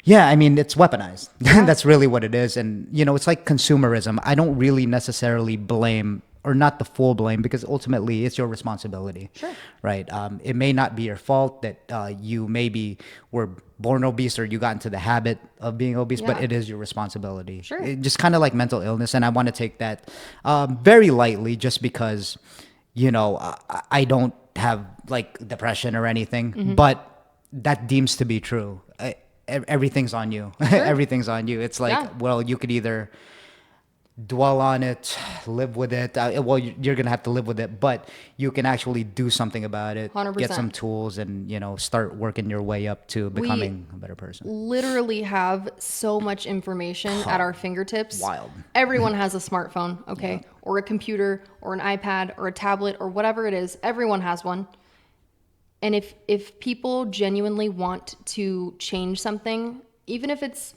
yeah, I mean, it's weaponized. That's really what it is. And it's like consumerism. I don't really necessarily blame, or not the full blame, because ultimately it's your responsibility. Sure. Right. It may not be your fault that you maybe were born obese or you got into the habit of being obese, but Yeah. it is your responsibility. Sure. Just kind of like mental illness. And I want to take that very lightly, just because, I don't have like depression or anything, but that deems to be true. Everything's on you. Everything's on you. It's like, Yeah. well, you could either dwell on it, live with it. Well, you're gonna have to live with it, but you can actually do something about it. 100%. Get some tools, and start working your way up to becoming a better person. Literally have so much information at our fingertips. Wild. Everyone has a smartphone, okay? Or a computer or an iPad or a tablet or whatever it is. Everyone has one. And if people genuinely want to change something, even if it's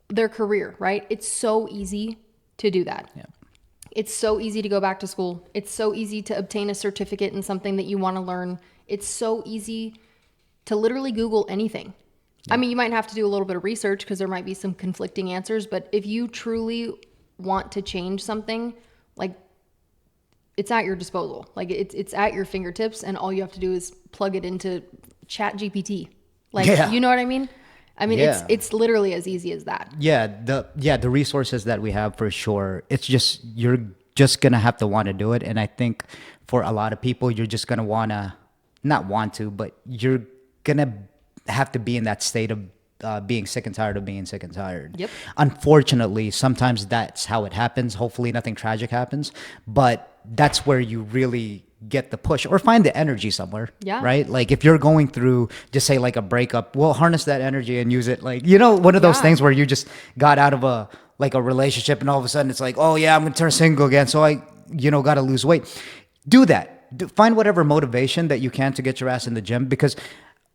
their career, right? It's so easy to do that. Yeah. It's so easy to go back to school. It's so easy to obtain a certificate in something that you want to learn. It's so easy to literally Google anything. I mean, you might have to do a little bit of research because there might be some conflicting answers, but if you truly want to change something, like, it's at your disposal. Like, it's at your fingertips, and all you have to do is plug it into Chat GPT. Like, you know what I mean? I mean, Yeah. it's literally as easy as that. The resources that we have, for sure. It's just, you're just gonna have to want to do it. And I think for a lot of people, you're just gonna but you're gonna have to be in that state of being sick and tired of being sick and tired. Yep. Unfortunately, sometimes that's how it happens. Hopefully nothing tragic happens, but that's where you really get the push, or find the energy somewhere. Yeah. Right. Like, if you're going through, just say, like a breakup, well, harness that energy and use it. Like, one of those Yeah. things where you just got out of a relationship, and all of a sudden it's like, oh yeah, I'm gonna turn single again, so I gotta lose weight. Do that. Find whatever motivation that you can to get your ass in the gym, because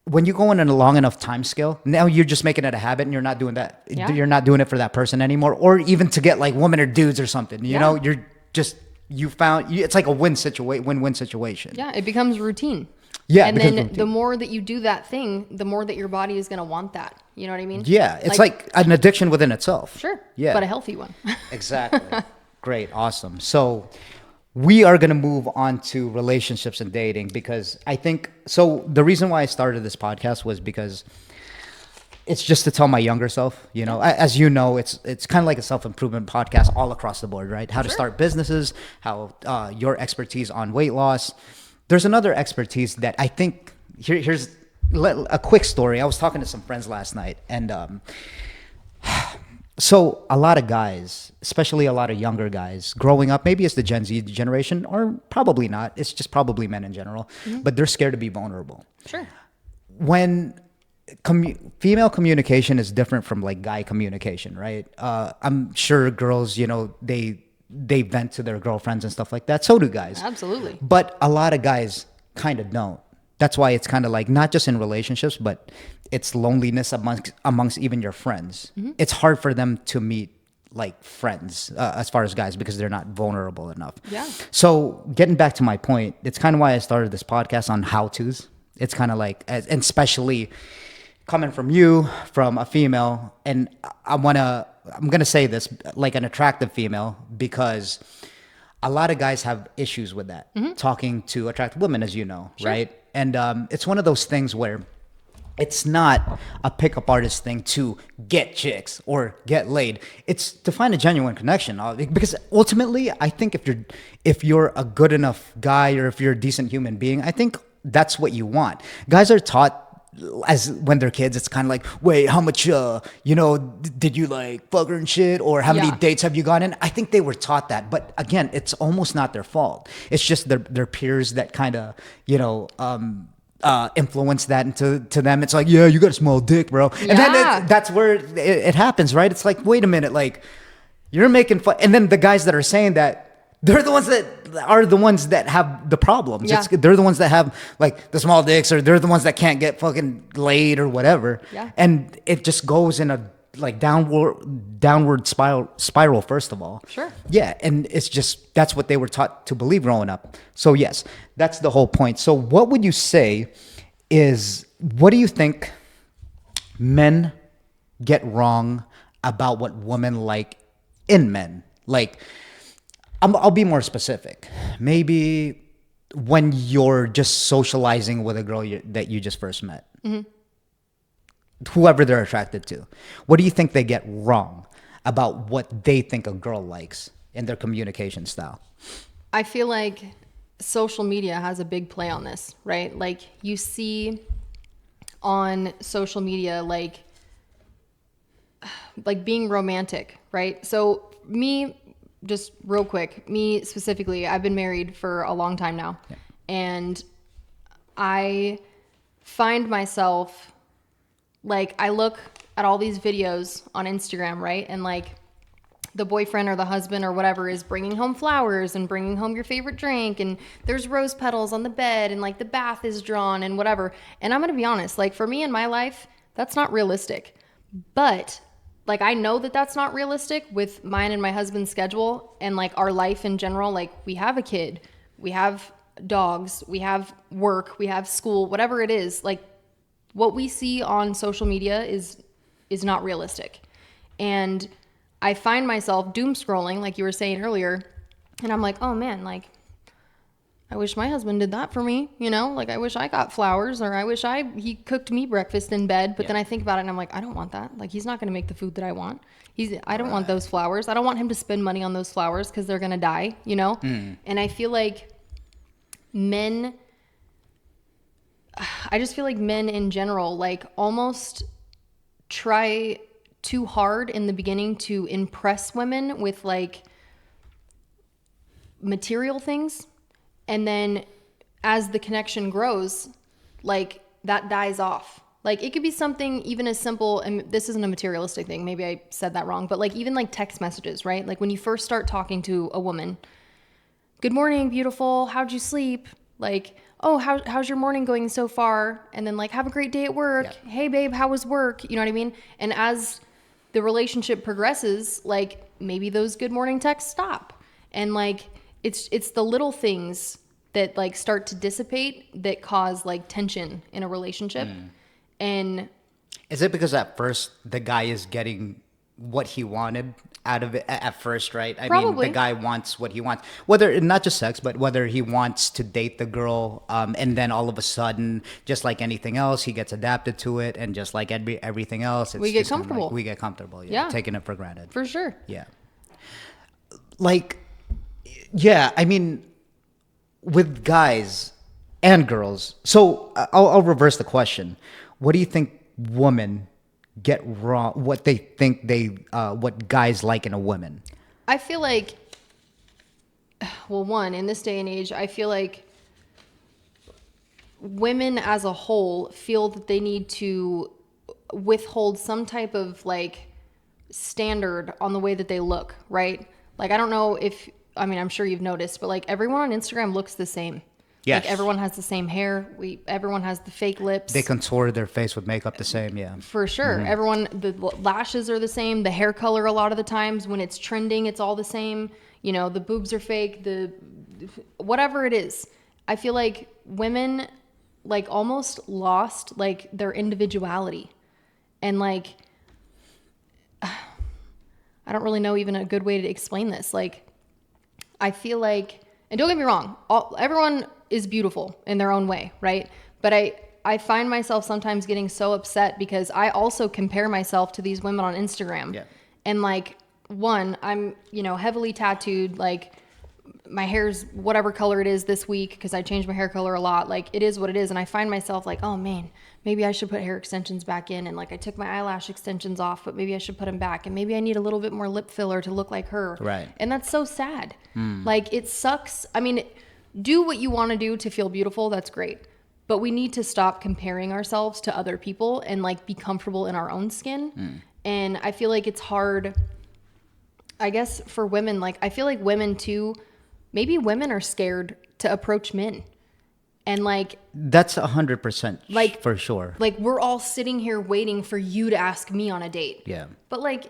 when you go in a long enough time scale, now you're just making it a habit, and you're not doing that. Yeah. You're not doing it for that person anymore, or even to get like women or dudes or something. You know, you're just, it's like a win-win situation. Yeah, it becomes routine. Yeah, and because then routine. the more that you do that thing, the more that your body is going to want that. You know what I mean? Yeah, it's like an addiction within itself. Sure. Yeah. But a healthy one. Exactly. Great. Awesome. So we are going to move on to relationships and dating, because I think, so the reason why I started this podcast was because it's just to tell my younger self, as you know, it's kind of like a self-improvement podcast all across the board, right? How to start businesses, how your expertise on weight loss. There's another expertise that I think, here's a quick story. I was talking to some friends last night, and so a lot of guys, especially a lot of younger guys growing up, maybe it's the Gen Z generation, or probably not, it's just probably men in general, but they're scared to be vulnerable. Sure. When female communication is different from like guy communication, right? I'm sure girls, they vent to their girlfriends and stuff like that. So do guys. Absolutely. But a lot of guys kind of don't. That's why it's kind of like, not just in relationships, but it's loneliness amongst even your friends. It's hard for them to meet like friends as far as guys, because they're not vulnerable enough. Yeah. So getting back to my point, it's kind of why I started this podcast on how-tos. It's kind of like, and especially coming from you, from a female, and I'm gonna say this, like an attractive female, because a lot of guys have issues with that, talking to attractive women, as you know, right? And it's one of those things where it's not a pickup artist thing to get chicks or get laid. It's to find a genuine connection, because ultimately, I think if you're a good enough guy, or if you're a decent human being, I think that's what you want. Guys are taught, as when they're kids, it's kind of like, wait, how much did you like fuck her and shit, or how many dates have you gone in? I think they were taught that, but again, it's almost not their fault. It's just their peers that kind of influence that into them. It's like, yeah, you got a small dick, bro. And then that's where it happens, right? It's like, wait a minute, like, you're making fun. And then the guys that are saying that, they're the ones that have the problems. Yeah. They're the ones that have like the small dicks, or they're the ones that can't get fucking laid or whatever. Yeah. And it just goes in a like downward spiral first of all. Sure. Yeah, and it's just that's what they were taught to believe growing up. So yes, that's the whole point. So what would you say is, what do you think men get wrong about what women like in men? Like, I'll be more specific. Maybe when you're just socializing with a girl that you just first met, whoever they're attracted to, what do you think they get wrong about what they think a girl likes in their communication style? I feel like social media has a big play on this, right? Like, you see on social media, like being romantic, right? So me, just real quick, me specifically, I've been married for a long time now. Yeah. And I find myself, like, I look at all these videos on Instagram, right? And like the boyfriend or the husband or whatever is bringing home flowers and bringing home your favorite drink, and there's rose petals on the bed, and like the bath is drawn and whatever. And I'm going to be honest, like, for me in my life, that's not realistic. But like, I know that that's not realistic with mine and my husband's schedule and like our life in general. Like, we have a kid, we have dogs, we have work, we have school, whatever it is. Like, what we see on social media is not realistic. And I find myself doom scrolling, like you were saying earlier, and I'm like, oh man, like, I wish my husband did that for me, you know? Like, I wish I got flowers, or I wish he cooked me breakfast in bed. But then I think about it and I'm like, I don't want that. Like, he's not going to make the food that I want. I don't want those flowers. I don't want him to spend money on those flowers because they're going to die, you know? And I feel like I just feel like men in general, like, almost try too hard in the beginning to impress women with like material things. And then as the connection grows, like, that dies off. Like, it could be something even as simple, and this isn't a materialistic thing, maybe I said that wrong, but like, even like text messages, right? Like, when you first start talking to a woman, good morning, beautiful, how'd you sleep? Like, oh, how's your morning going so far? And then like, have a great day at work. Yeah. Hey babe, how was work? You know what I mean? And as the relationship progresses, like, maybe those good morning texts stop. And like, it's the little things that like start to dissipate that cause like tension in a relationship. And is it because at first the guy is getting what he wanted out of it at first, right? I mean, the guy wants what he wants, whether not just sex, but whether he wants to date the girl, and then all of a sudden, just like anything else, he gets adapted to it, and just like everything else, we get comfortable. We get comfortable, yeah, taking it for granted, for sure, yeah. Like, yeah, I mean, with guys and girls. So I'll reverse the question. What do you think women get wrong, what they think what guys like in a woman? I feel like, well, one, in this day and age, I feel like women as a whole feel that they need to withhold some type of like standard on the way that they look, right? Like, I don't know if, I mean, I'm sure you've noticed, but like, everyone on Instagram looks the same. Yes. Like, everyone has the same hair. Everyone has the fake lips. They contour their face with makeup the same, yeah. For sure. Everyone, the lashes are the same. The hair color, a lot of the times when it's trending, it's all the same. You know, the boobs are fake. Whatever it is. I feel like women like almost lost like their individuality. And like, I don't really know even a good way to explain this. Like, I feel like, and don't get me wrong, everyone is beautiful in their own way, right? But I find myself sometimes getting so upset because I also compare myself to these women on Instagram. Yeah. And like, one, I'm, heavily tattooed, like, my hair's whatever color it is this week because I changed my hair color a lot. Like, it is what it is. And I find myself like, oh man, maybe I should put hair extensions back in. And like, I took my eyelash extensions off, but maybe I should put them back. And maybe I need a little bit more lip filler to look like her. Right. And that's so sad. Like, it sucks. I mean, do what you want to do to feel beautiful. That's great. But we need to stop comparing ourselves to other people and like be comfortable in our own skin. And I feel like it's hard, I guess, for women. Like, I feel like women too, maybe women are scared to approach men. And like, That's 100% Like- for sure. like we're all sitting here waiting for you to ask me on a date. Yeah. But like,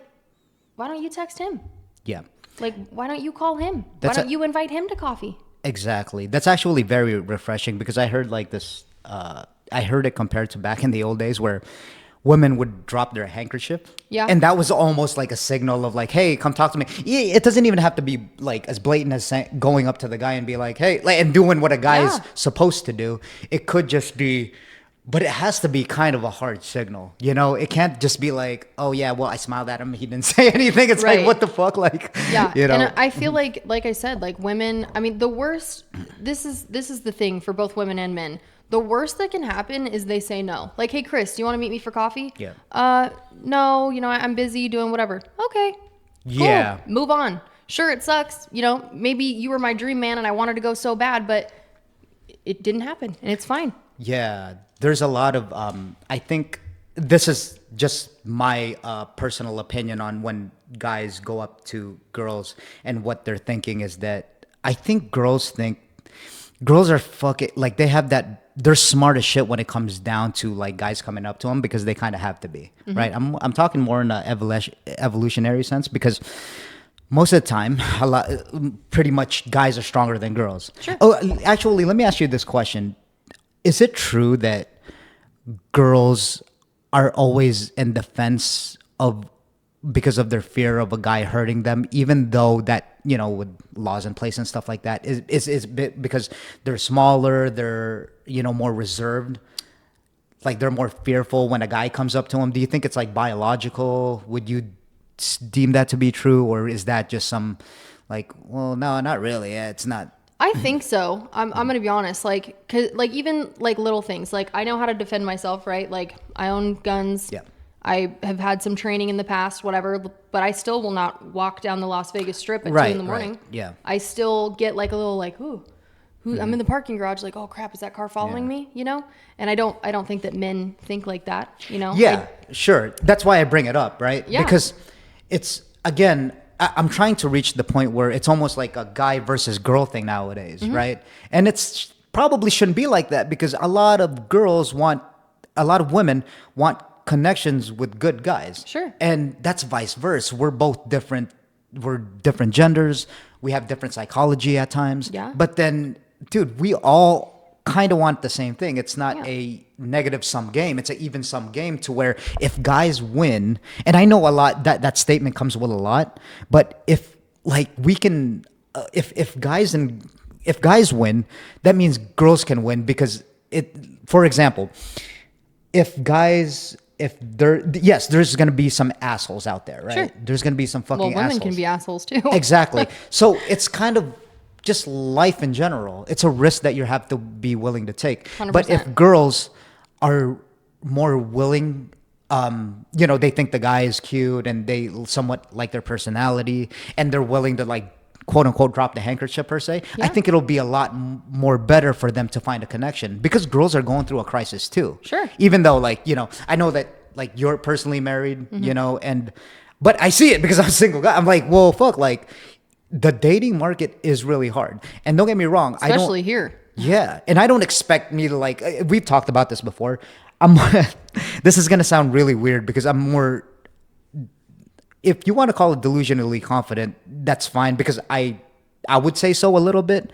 why don't you text him? Yeah. Like, why don't you call him? That's Why don't you invite him to coffee? Exactly. That's actually very refreshing because I heard like this. I heard it compared to back in the old days where women would drop their handkerchief. Yeah. And that was almost like a signal of like, hey, come talk to me. It doesn't even have to be like as blatant as going up to the guy and be like, hey, like, and doing what a guy is Yeah. supposed to do. It could just be, but it has to be kind of a hard signal. You know, it can't just be like, oh yeah, well, I smiled at him. He didn't say anything. It's Right. like, what the fuck? Like, Yeah. you know. And I feel like I said, like women, I mean, the worst, this is the thing for both women and men. The worst that can happen is they say no. Like, hey, Chris, do you want to meet me for coffee? Yeah. No, I'm busy doing whatever. Okay. Cool. Yeah. Move on. Sure, it sucks. Maybe you were my dream man and I wanted to go so bad, but it didn't happen and it's fine. Yeah, there's a lot of. I think this is just my personal opinion on when guys go up to girls and what they're thinking is that I think girls are fucking like they have that. They're smart as shit when it comes down to like guys coming up to them because they kind of have to be right. I'm talking more in a evolutionary sense because most of the time, pretty much guys are stronger than girls. Sure. Oh, actually, let me ask you this question. Is it true that girls are always in defense of because of their fear of a guy hurting them, even though that, with laws in place and stuff like that, is because they're smaller, they're, more reserved, like they're more fearful when a guy comes up to them? Do you think it's like biological? Would you deem that to be true? Or is that just some like, well, no, not really. Yeah, it's not. I think so. I'm gonna be honest. Like, 'cause, like even like little things. Like I know how to defend myself, right? Like I own guns. Yeah. I have had some training in the past, whatever. But I still will not walk down the Las Vegas Strip at 2 in the morning. Right. Yeah. I still get like a little like, ooh, who? I'm in the parking garage. Like, oh crap, is that car following me? And I don't think that men think like that. Yeah, sure. That's why I bring it up, right? Yeah. Because it's, again, I'm trying to reach the point where it's almost like a guy versus girl thing nowadays, right? And it's probably shouldn't be like that because a lot of women want connections with good guys. Sure. And that's vice versa. We're both different. We're different genders. We have different psychology at times. Yeah. But then, dude, we all kind of want the same thing. It's not Yeah. a negative sum game. It's an even sum game to where if guys win, and I know a lot that statement comes with a lot, but if like we can, if guys win, that means girls can win because for example, there's going to be some assholes out there, right? Sure. There's going to be some fucking well, women assholes. can be assholes too. Exactly. So it's kind of just life in general. It's a risk that you have to be willing to take. 100%. But if girls are more willing, they think the guy is cute and they somewhat like their personality and they're willing to like quote unquote drop the handkerchief per se, Yeah. I think it'll be a lot more better for them to find a connection because girls are going through a crisis too. Sure. Even though I know that like you're personally married, but I see it because I'm a single guy. I'm like, well, fuck, like the dating market is really hard. And don't get me wrong. Especially here. Yeah. And I don't expect me to like, we've talked about this before. This is going to sound really weird because I'm more, if you want to call it delusionally confident, that's fine because I would say so a little bit,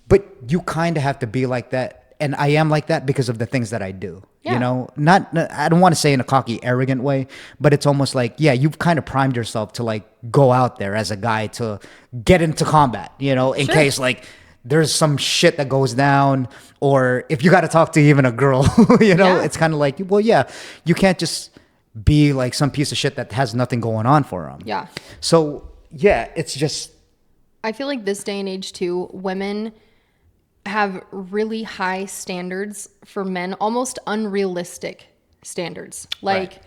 but you kind of have to be like that. And I am like that because of the things that I do, Yeah. not, I don't want to say in a cocky, arrogant way, but it's almost like, yeah, you've kind of primed yourself to like go out there as a guy to get into combat, in Sure. case like there's some shit that goes down or if you got to talk to even a girl, Yeah. it's kind of like, well, yeah, you can't just be like some piece of shit that has nothing going on for them. Yeah. So yeah, it's just. I feel like this day and age too, women have really high standards for men, almost unrealistic standards. Like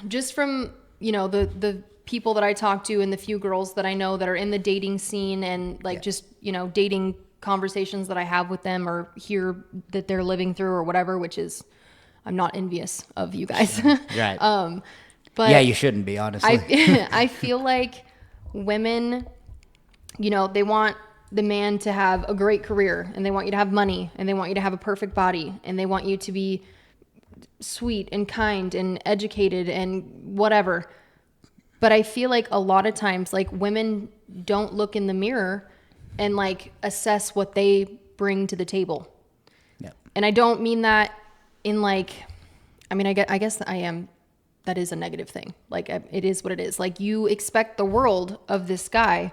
just from, the people that I talk to and the few girls that I know that are in the dating scene and like just, dating conversations that I have with them or hear that they're living through or whatever, which is, I'm not envious of you guys. Right. But Yeah, you shouldn't be, honestly. I feel like women, they want the man to have a great career, and they want you to have money, and they want you to have a perfect body, and they want you to be sweet and kind and educated and whatever. But I feel like a lot of times, like, women don't look in the mirror and like assess what they bring to the table. Yeah. And I don't mean that in like, I mean, I guess I am. That is a negative thing. Like, it is what it is. Like, you expect the world of this guy.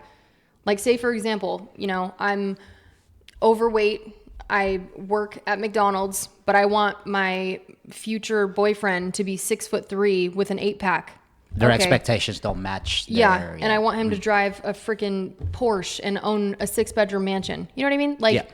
Like, say for example, you know, I'm overweight. I work at McDonald's, but I want my future boyfriend to be 6'3" with an 8-pack. Their expectations don't match. Yeah, and I want him to drive a freaking Porsche and own a 6-bedroom mansion. You know what I mean? Like,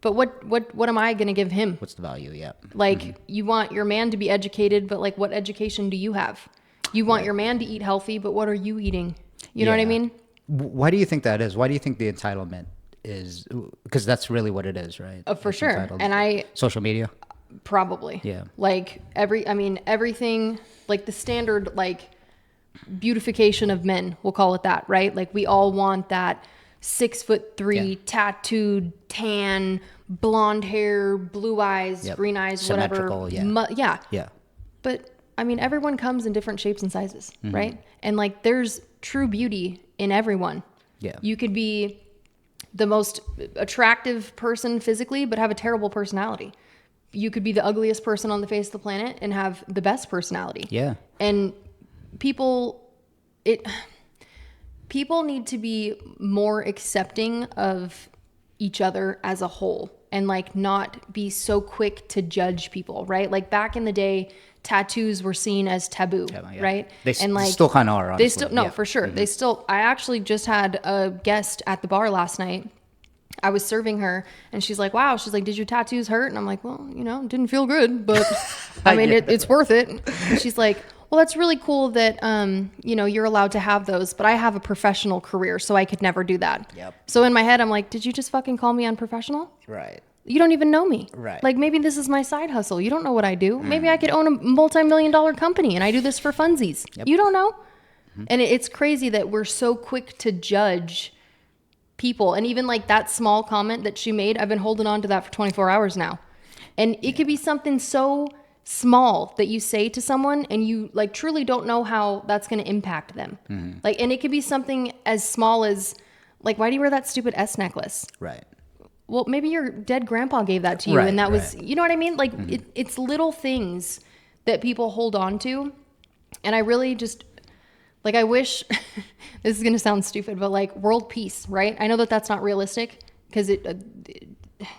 but what am I gonna give him? What's the value? Yeah. Like, you want your man to be educated, but like, what education do you have? You want your man to eat healthy, but what are you eating? You know what I mean? Why do you think that is? Why do you think the entitlement is? Because that's really what it is, right? For sure. And social media. Probably. Yeah. Like everything, like the standard, like, beautification of men, we'll call it that, right? Like, we all want that 6'3", tattooed, tan, blonde hair, blue eyes, green eyes, symmetrical, whatever. Yeah. But I mean, everyone comes in different shapes and sizes, right? And like, there's true beauty in everyone. Yeah. You could be the most attractive person physically, but have a terrible personality. You could be the ugliest person on the face of the planet and have the best personality. Yeah. And people need to be more accepting of each other as a whole, and like, not be so quick to judge people, right? Like, back in the day, tattoos were seen as taboo, right? They still kind of are, honestly. They still, for sure. They still, I actually just had a guest at the bar last night. I was serving her, and she's like, wow, she's like, did your tattoos hurt? And I'm like, well, you know, didn't feel good, but I mean, it's worth it. And she's like, well, that's really cool that, you know, you're allowed to have those, but I have a professional career, so I could never do that. Yep. So in my head, I'm like, did you just fucking call me unprofessional? Right. You don't even know me. Right. Like, maybe this is my side hustle. You don't know what I do. Maybe I could own a multi-million-dollar company and I do this for funsies. Yep. You don't know. And it's crazy that we're so quick to judge people. And even like that small comment that she made, I've been holding on to that for 24 hours now. And it could be something so small that you say to someone, and you like truly don't know how that's going to impact them. Like, and it could be something as small as like, why do you wear that stupid S necklace? Right. Well, maybe your dead grandpa gave that to you, and that was, you know what I mean? Like, it's little things that people hold on to. And I really just, like, I wish, this is going to sound stupid, but like, world peace, right? I know that that's not realistic, because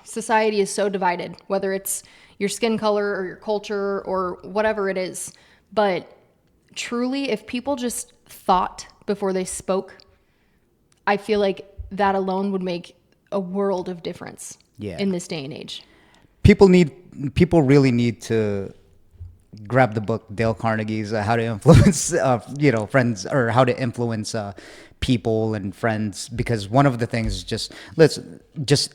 society is so divided, whether it's your skin color or your culture or whatever it is. But truly, if people just thought before they spoke, I feel like that alone would make a world of difference in this day and age. People really need to grab the book Dale Carnegie's How to Influence Friends, or How to Influence People and Friends, because one of the things is let's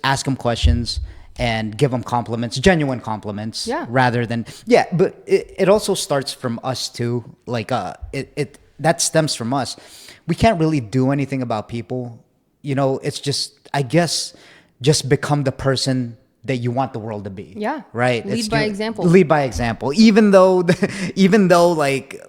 ask them questions and give them compliments, genuine compliments, rather than but it also starts from us too. Like that stems from us. We can't really do anything about people. You know, it's just, I guess, just become the person that you want the world to be. Yeah. Right. Lead by example. Lead by example. Even though like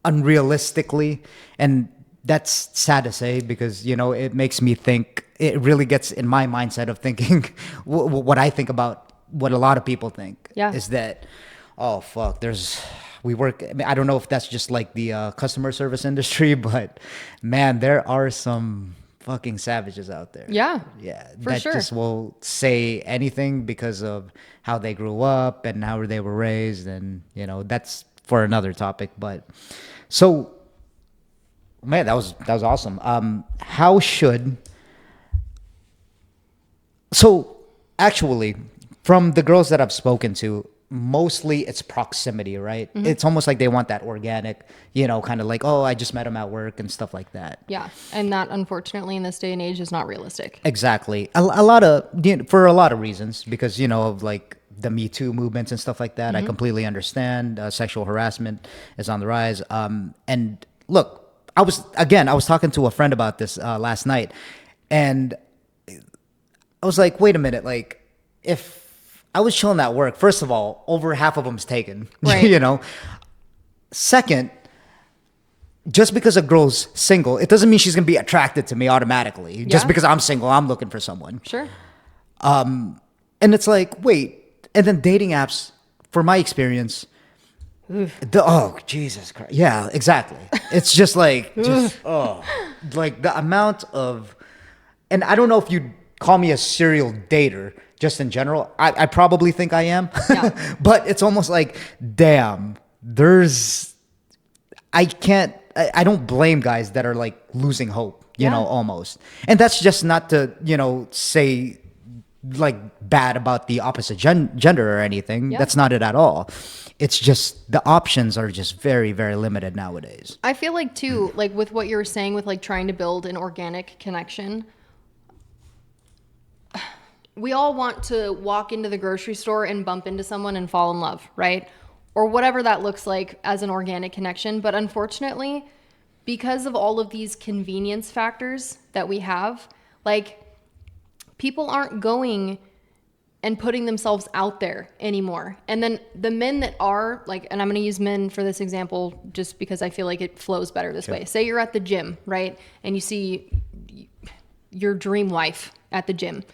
unrealistically, and that's sad to say, because, you know, it makes me think, it really gets in my mindset of thinking what I think about what a lot of people think is that, oh fuck, I don't know if that's just like the customer service industry, but man, there are some fucking savages out there. Yeah, that just will say anything because of how they grew up and how they were raised, and you know, that's for another topic. But so, man, that was awesome. So actually, from the girls that I've spoken to, mostly it's proximity, right? It's almost like they want that organic, you know, kind of like, oh, I just met him at work and stuff like that. Yeah, and that, unfortunately, in this day and age, is not realistic. Exactly. For a lot of reasons, because, you know, of like the Me Too movements and stuff like that. I completely understand. Sexual harassment is on the rise. And look, I was talking to a friend about this last night, and I was like, wait a minute, like if I was chilling at work, first of all, over half of them's taken, Right. you know. Second, just because a girl's single, it doesn't mean she's gonna be attracted to me automatically. Just Yeah. because I'm single, I'm looking for someone. Sure. And it's like, wait, and then dating apps, for my experience, oh Jesus Christ, yeah, exactly. It's just like, like the amount of, and I don't know if you'd call me a serial dater, just in general. I probably think I am, Yeah. but it's almost like, damn, I don't blame guys that are like losing hope, you know, almost. And that's just not to, say like bad about the opposite gender or anything. Yeah. That's not it at all. It's just the options are just very, very limited nowadays. I feel like too, like with what you were saying with like trying to build an organic connection, we all want to walk into the grocery store and bump into someone and fall in love, right? Or whatever that looks like as an organic connection. But unfortunately, because of all of these convenience factors that we have, like people aren't going and putting themselves out there anymore. And then the men that are like, and I'm going to use men for this example just because I feel like it flows better this way. Say you're at the gym, right? And you see your dream wife at the gym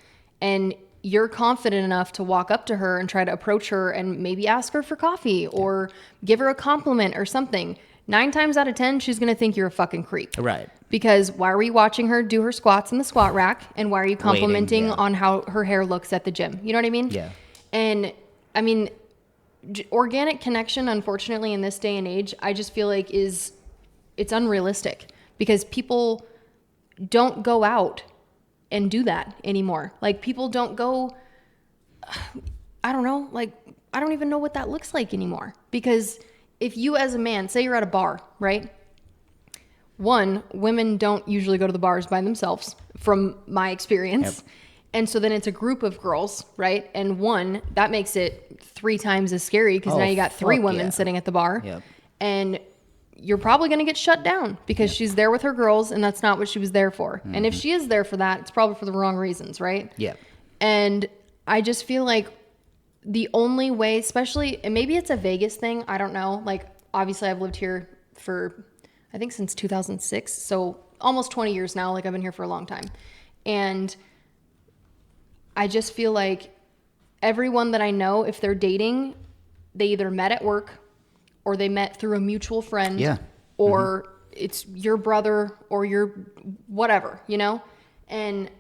and you're confident enough to walk up to her and try to approach her and maybe ask her for coffee or give her a compliment or something. 9 times out of 10, she's going to think you're a fucking creep. Right. Because why are you watching her do her squats in the squat rack? And why are you complimenting yeah. on how her hair looks at the gym? You know what I mean? Yeah. And I mean, organic connection, unfortunately, in this day and age, I just feel like it's unrealistic because people don't go out and do that anymore. Like people don't go, I don't know, like I don't even know what that looks like anymore. Because if you as a man, say you're at a bar, right? One, women don't usually go to the bars by themselves from my experience. Yep. And so then it's a group of girls, right? And one, that makes it 3 times as scary because now you got 3 fuck women yeah. sitting at the bar. Yep. And you're probably going to get shut down because she's there with her girls and that's not what she was there for. And if she is there for that, it's probably for the wrong reasons, right? Yeah. And I just feel like the only way, especially, and maybe it's a Vegas thing, I don't know. Like, obviously, I've lived here for, I think, since 2006. So almost 20 years now. Like, I've been here for a long time. And I just feel like everyone that I know, if they're dating, they either met at work or they met through a mutual friend. Yeah. Or it's your brother or your whatever, you know? And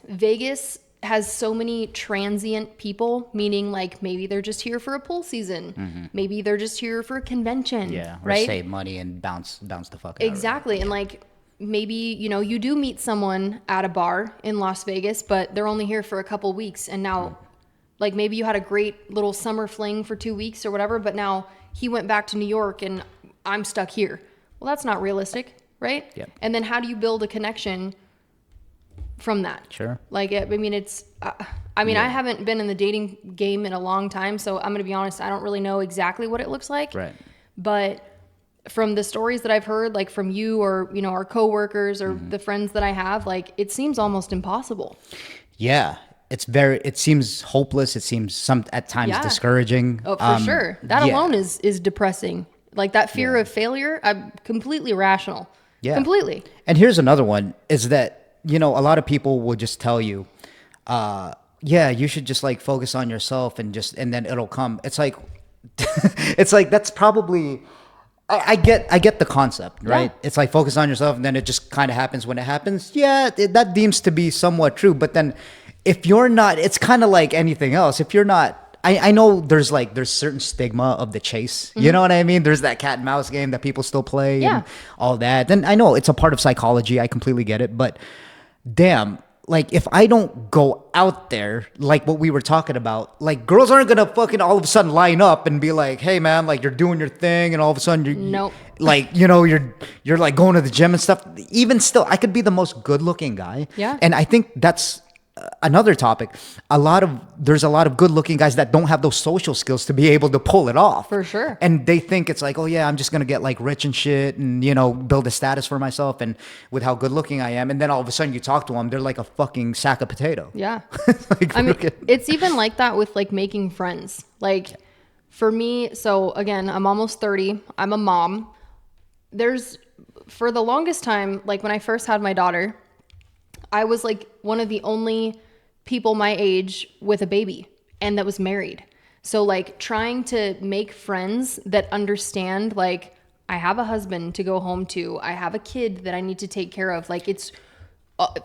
Vegas has so many transient people, meaning like maybe they're just here for a pool season. Maybe they're just here for a convention. Yeah. Or right? save money and bounce the fuck out. Exactly. And like maybe, you do meet someone at a bar in Las Vegas, but they're only here for a couple weeks. And now like maybe you had a great little summer fling for 2 weeks or whatever, but now he went back to New York and I'm stuck here. Well, that's not realistic, right? Yep. And then how do you build a connection from that? Sure. Like, I mean, I haven't been in the dating game in a long time, so I'm going to be honest, I don't really know exactly what it looks like. Right. But from the stories that I've heard, like from you or, our coworkers or the friends that I have, like, it seems almost impossible. Yeah. It seems hopeless. It seems at times Yeah. discouraging. Oh, for sure. That yeah. alone is depressing. Like that fear of failure, I'm completely rational. Yeah. Completely. And here's another one is that, a lot of people will just tell you, you should just like focus on yourself and then it'll come. It's like, that's probably, I get the concept, right? Yeah. It's like focus on yourself and then it just kind of happens when it happens. Yeah, that deems to be somewhat true. But then if you're not, it's kind of like anything else. If you're not, I know there's certain stigma of the chase. You know what I mean? There's that cat and mouse game that people still play Yeah. and all that. And I know it's a part of psychology. I completely get it. But damn, like if I don't go out there, like what we were talking about, like girls aren't gonna fucking all of a sudden line up and be like, hey man, like you're doing your thing and all of a sudden you're Nope. like, you're like going to the gym and stuff. Even still, I could be the most good looking guy. Yeah. And I think that's another topic, there's a lot of good looking guys that don't have those social skills to be able to pull it off. For sure. And they think it's like, oh yeah, I'm just gonna get like rich and shit and, you know, build a status for myself and with how good looking I am. And then all of a sudden you talk to them, they're like a fucking sack of potato. Yeah. Like, I mean, it's even like that with like making friends. Like for me, so again, I'm almost 30. I'm a mom. For the longest time, like when I first had my daughter, I was like one of the only people my age with a baby and that was married. So like trying to make friends that understand, like I have a husband to go home to, I have a kid that I need to take care of. Like it's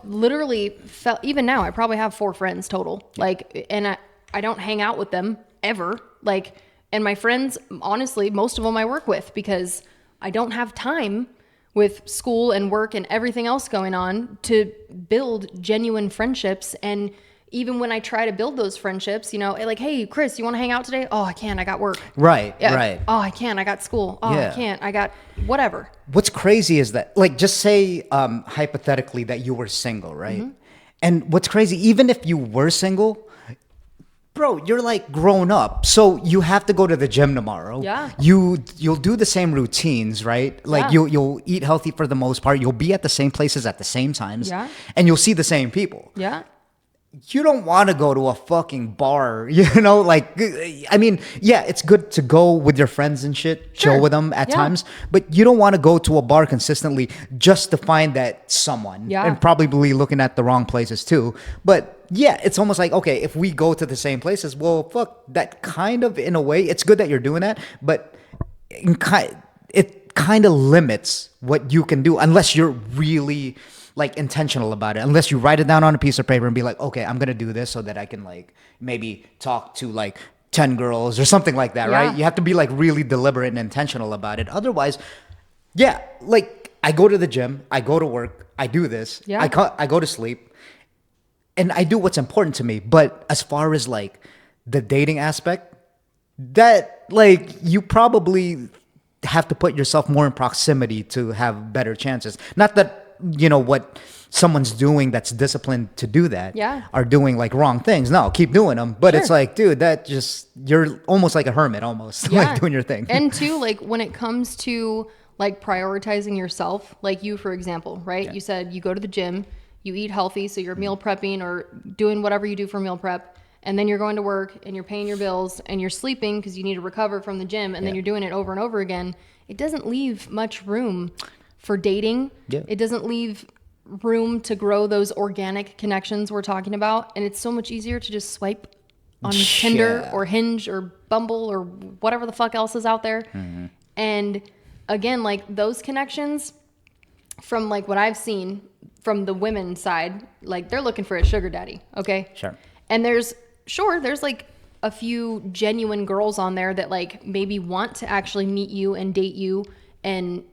literally even now I probably have 4 friends total. Like, and I don't hang out with them ever. Like, and my friends, honestly, most of them I work with because I don't have time with school and work and everything else going on to build genuine friendships. And even when I try to build those friendships, you know, like, hey, Chris, you want to hang out today? Oh, I can't. I got work. Right, Yeah. right. Oh, I can't. I got school. Oh, Yeah. I can't. I got whatever. What's crazy is that, like, just say hypothetically that you were single, right? Mm-hmm. And what's crazy, even if you were single, bro, you're like grown up, so you have to go to the gym tomorrow. Yeah. You'll do the same routines, right? Like Yeah. you'll eat healthy for the most part. You'll be at the same places at the same times. Yeah. And you'll see the same people. Yeah. You don't want to go to a fucking bar, you know? Like, I mean, yeah, it's good to go with your friends and shit, chill Sure. with them at Yeah. times, but you don't want to go to a bar consistently just to find that someone. Yeah. And probably looking at the wrong places too. But yeah, it's almost like, okay, if we go to the same places, well, fuck, that kind of, in a way, it's good that you're doing that, but it kind of limits what you can do unless you're really like intentional about it, unless you write it down on a piece of paper and be like, okay, I'm gonna do this so that I can like maybe talk to like 10 girls or something like that. Yeah. Right? You have to be like really deliberate and intentional about it. Otherwise, yeah, like I go to the gym, I go to work, I do this, Yeah. I go to sleep, and I do what's important to me. But as far as like the dating aspect, that like you probably have to put yourself more in proximity to have better chances. Not that, you know, what someone's doing that's disciplined to do that Yeah. are doing like wrong things. No, keep doing them. But it's Sure. like, dude, that just, you're almost like a hermit almost, like doing your thing. And too, like when it comes to like prioritizing yourself, like you, for example, right? Yeah. You said you go to the gym, you eat healthy, so you're meal prepping or doing whatever you do for meal prep, and then you're going to work and you're paying your bills and you're sleeping because you need to recover from the gym, and then Yeah. you're doing it over and over again. It doesn't leave much room for dating. Yeah. It doesn't leave room to grow those organic connections we're talking about, and it's so much easier to just swipe on Tinder Yeah. or Hinge or Bumble or whatever the fuck else is out there. Mm-hmm. And again, like those connections, from like what I've seen from the women's side, like they're looking for a sugar daddy, okay? Sure. And there's like a few genuine girls on there that like maybe want to actually meet you and date you and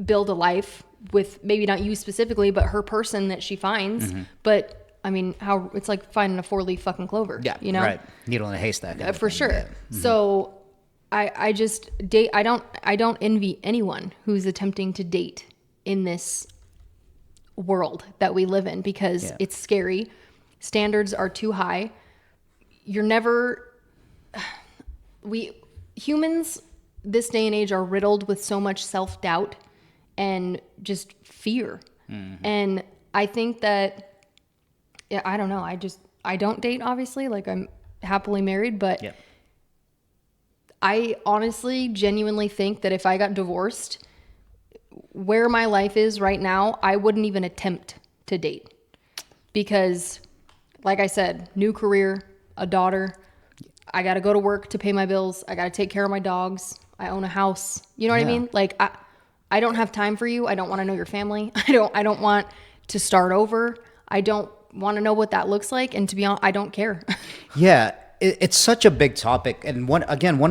build a life with maybe not you specifically, but her person that she finds. Mm-hmm. But I mean, how it's like finding a 4-leaf fucking clover. Yeah, you know, right. Needle in a haystack. kind of for thing. sure. Yeah. So I just date. I don't envy anyone who's attempting to date in this world that we live in, because Yeah. it's scary. Standards are too high. You're never. We humans this day and age are riddled with so much self-doubt and just fear. Mm-hmm. And I think that, yeah, I don't know. I don't date, obviously. Like I'm happily married, but Yeah. I honestly, genuinely think that if I got divorced, where my life is right now, I wouldn't even attempt to date. Because, like I said, new career, a daughter, I got to go to work to pay my bills. I got to take care of my dogs. I own a house. You know what I Yeah. mean? Like, I don't have time for you. I don't want to know your family. I don't want to start over. I don't want to know what that looks like. And to be honest, I don't care. Yeah, it's such a big topic, and one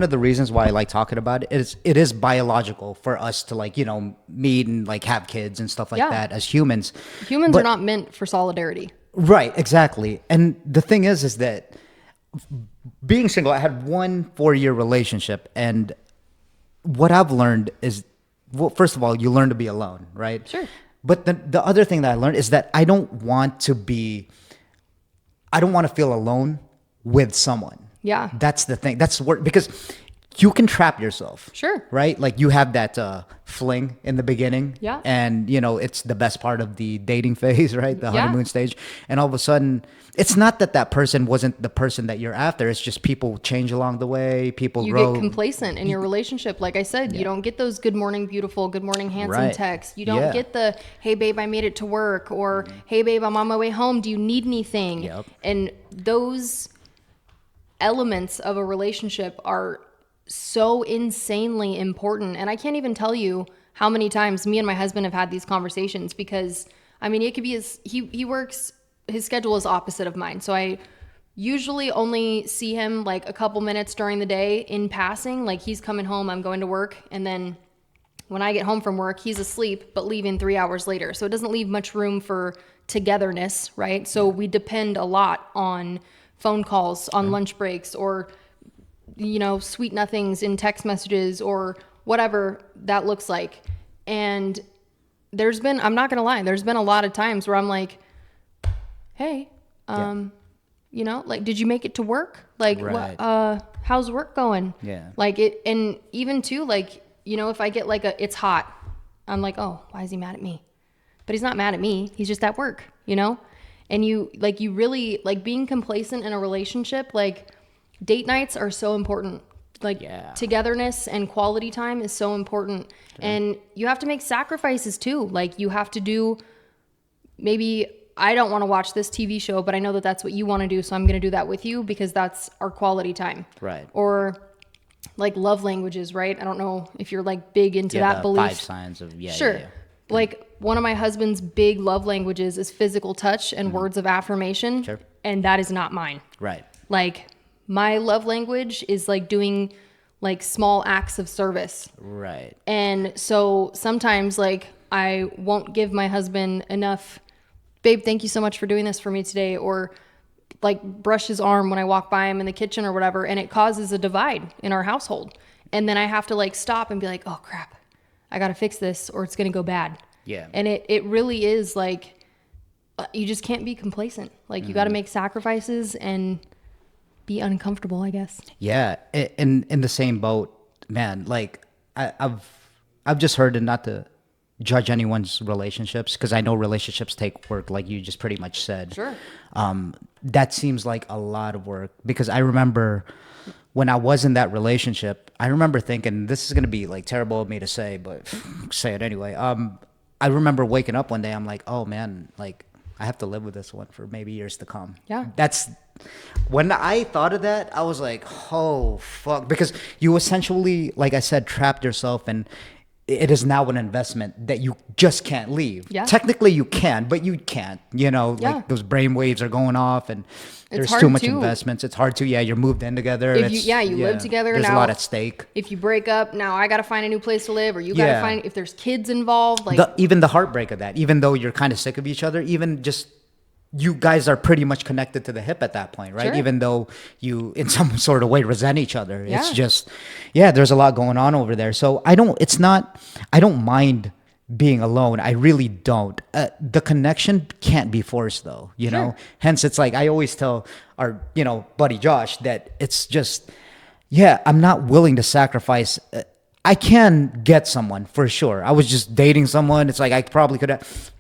of the reasons why I like talking about it is biological for us to like, you know, meet and like have kids and stuff like Yeah. that as humans. Humans But- are not meant for solidarity. Right, exactly. And the thing is that being single, I had 1 4-year relationship, and what I've learned is, well, first of all, you learn to be alone, right? Sure. But the other thing that I learned is that I don't want to be I don't want to feel alone with someone. Yeah. That's the thing. That's work, because you can trap yourself. Sure. Right? Like you have that fling in the beginning. Yeah. And, it's the best part of the dating phase, right? The Yeah. honeymoon stage. And all of a sudden, it's not that person wasn't the person that you're after. It's just people change along the way. People You grow. get complacent in your relationship. Like I said, you don't get those good morning beautiful, good morning handsome Right. texts. You don't Yeah. get the, hey babe, I made it to work, or hey babe, I'm on my way home. Do you need anything? Yep. And those elements of a relationship are so insanely important. And I can't even tell you how many times me and my husband have had these conversations, because I mean, it could be he works, his schedule is opposite of mine. So I usually only see him like a couple minutes during the day in passing. Like he's coming home, I'm going to work. And then when I get home from work, he's asleep, but leaving 3 hours later. So it doesn't leave much room for togetherness, right? So we depend a lot on phone calls, on lunch breaks, or, sweet nothings in text messages, or whatever that looks like. And I'm not going to lie, there's been a lot of times where I'm like, hey, like, did you make it to work? Like, Right. how's work going? Yeah. Like it, and even too, like, if I get like it's hot, I'm like, oh, why is he mad at me? But he's not mad at me. He's just at work, And you really, like, being complacent in a relationship, like, date nights are so important. Like, togetherness and quality time is so important. Okay. And you have to make sacrifices too. Like, you have to do, maybe I don't want to watch this TV show, but I know that that's what you want to do. So I'm going to do that with you, because that's our quality time. Right. Or like love languages, right? I don't know if you're like big into that belief. 5 signs of, Sure. Yeah. Like one of my husband's big love languages is physical touch and words of affirmation. Sure. And that is not mine. Right. Like my love language is like doing like small acts of service. Right. And so sometimes like I won't give my husband enough, babe, thank you so much for doing this for me today, or like brush his arm when I walk by him in the kitchen or whatever, and it causes a divide in our household. And then I have to like stop and be like, oh crap, I got to fix this or it's going to go bad. Yeah. And it really is like, you just can't be complacent. Like you got to make sacrifices and be uncomfortable, I guess. Yeah. In the same boat, man, like I've just heard, and not to judge anyone's relationships, because I know relationships take work, like you just pretty much said. Sure. That seems like a lot of work, because I remember when I was in that relationship, I remember thinking, this is going to be like terrible of me to say, but say it anyway. I remember waking up one day, I'm like, oh man, like I have to live with this one for maybe years to come. Yeah. That's when I thought of that, I was like, oh fuck, because you essentially, like I said, trapped yourself, and it is now an investment that you just can't leave. Yeah. Technically you can, but you can't, like those brain waves are going off, and there's too much investments. It's hard to, you're moved in together. If you live together. There's now, a lot at stake. If you break up, now I got to find a new place to live, or you got to find, if there's kids involved, like even the heartbreak of that, even though you're kind of sick of each other, even just, you guys are pretty much connected to the hip at that point, right? Sure. Even though you in some sort of way resent each other. Yeah. It's just, there's a lot going on over there. So I don't mind being alone. I really don't. The connection can't be forced though, you know? Hence it's like, I always tell our, buddy Josh that it's just, I'm not willing to sacrifice. I can get someone for sure. I was just dating someone. It's like, I probably could have,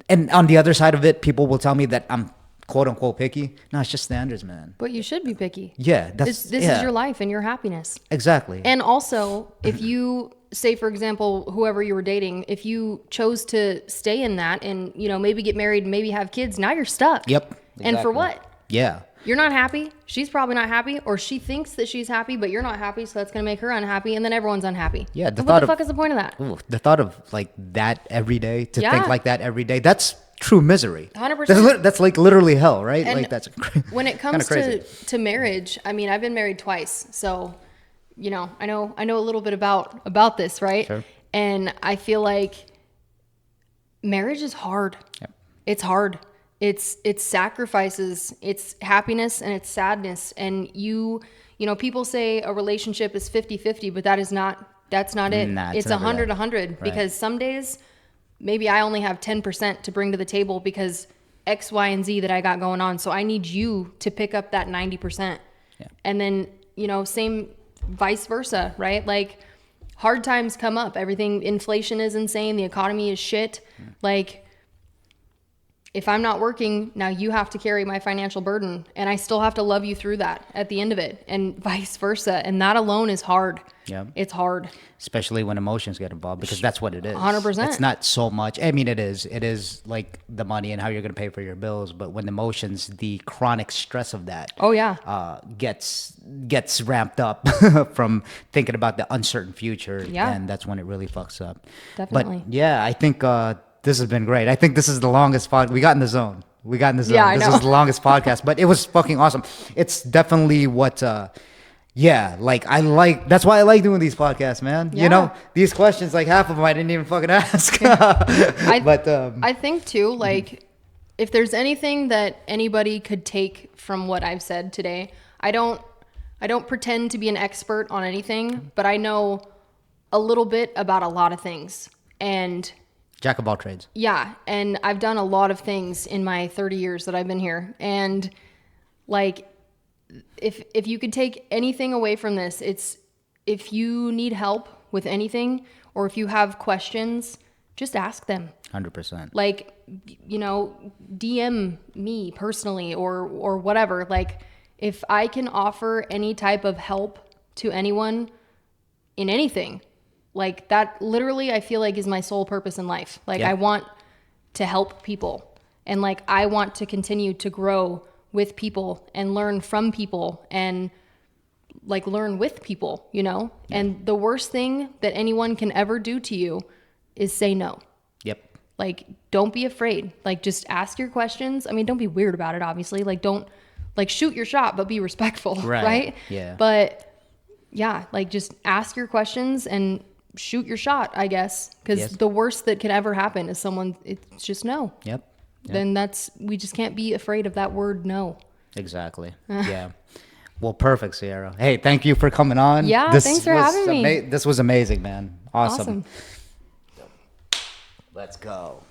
and on the other side of it, people will tell me that I'm quote unquote picky. No, it's just standards, man. But you should be picky. Yeah. This is your life and your happiness. Exactly. And also, if you say, for example, whoever you were dating, if you chose to stay in that and, maybe get married, maybe have kids, now you're stuck. Yep. Exactly. And for what? Yeah. You're not happy. She's probably not happy, or she thinks that she's happy, but you're not happy. So that's going to make her unhappy. And then everyone's unhappy. Yeah. What the fuck is the point of that? Ooh, the thought of like that every day, to think like that every day, that's true misery. 100%. That's like literally hell, right? And like that's when it comes to marriage, I mean, I've been married twice. So, I know a little bit about this, right? Sure. And I feel like marriage is hard. Yep. It's hard. It's sacrifices, it's happiness and it's sadness. And people say a relationship is 50-50, but that's not it. Nah, it's 100-100 because some days maybe I only have 10% to bring to the table because X, Y, and Z that I got going on. So I need you to pick up that 90%. Yeah. And then, same vice versa, right? Like hard times come up. Inflation is insane. The economy is shit. Like if I'm not working, now you have to carry my financial burden, and I still have to love you through that at the end of it, and vice versa. And that alone is hard. Yeah. It's hard. Especially when emotions get involved, because that's what it is. 100%. It's not so much. I mean, it is like the money and how you're going to pay for your bills. But when emotions, the chronic stress of that, Oh, yeah. gets ramped up from thinking about the uncertain future. Yeah. And that's when it really fucks up. Definitely. But yeah, I think this has been great. I think this is the longest podcast. We got in the zone. Yeah, I This know. was the longest podcast, but it was fucking awesome. It's definitely what. That's why I like doing these podcasts, man. Yeah. These questions, like half of them I didn't even fucking ask. I think too, like if there's anything that anybody could take from what I've said today, I don't pretend to be an expert on anything, but I know a little bit about a lot of things. And Jack of all trades. yeah, and I've done a lot of things in my 30 years that I've been here. And like if you could take anything away from this, it's if you need help with anything or if you have questions, just ask them. 100%. Like, DM me personally or whatever. Like, if I can offer any type of help to anyone in anything, like that literally I feel like is my sole purpose in life. Like, Yeah. I want to help people, and like I want to continue to grow with people and learn from people and like learn with people, Yeah. And the worst thing that anyone can ever do to you is say no. Yep. Like, don't be afraid. Like, just ask your questions. I mean, don't be weird about it, obviously. Like, don't, like, shoot your shot, but be respectful, right? Yeah. But, yeah, like, just ask your questions and shoot your shot, I guess. Because Yes. the worst that could ever happen is it's just no. Yep. Then we just can't be afraid of that word no. Exactly. Yeah. Well, perfect, Ciara. Hey, thank you for coming on. Yeah, thanks for having me. This was amazing, man. Awesome. Awesome. Let's go.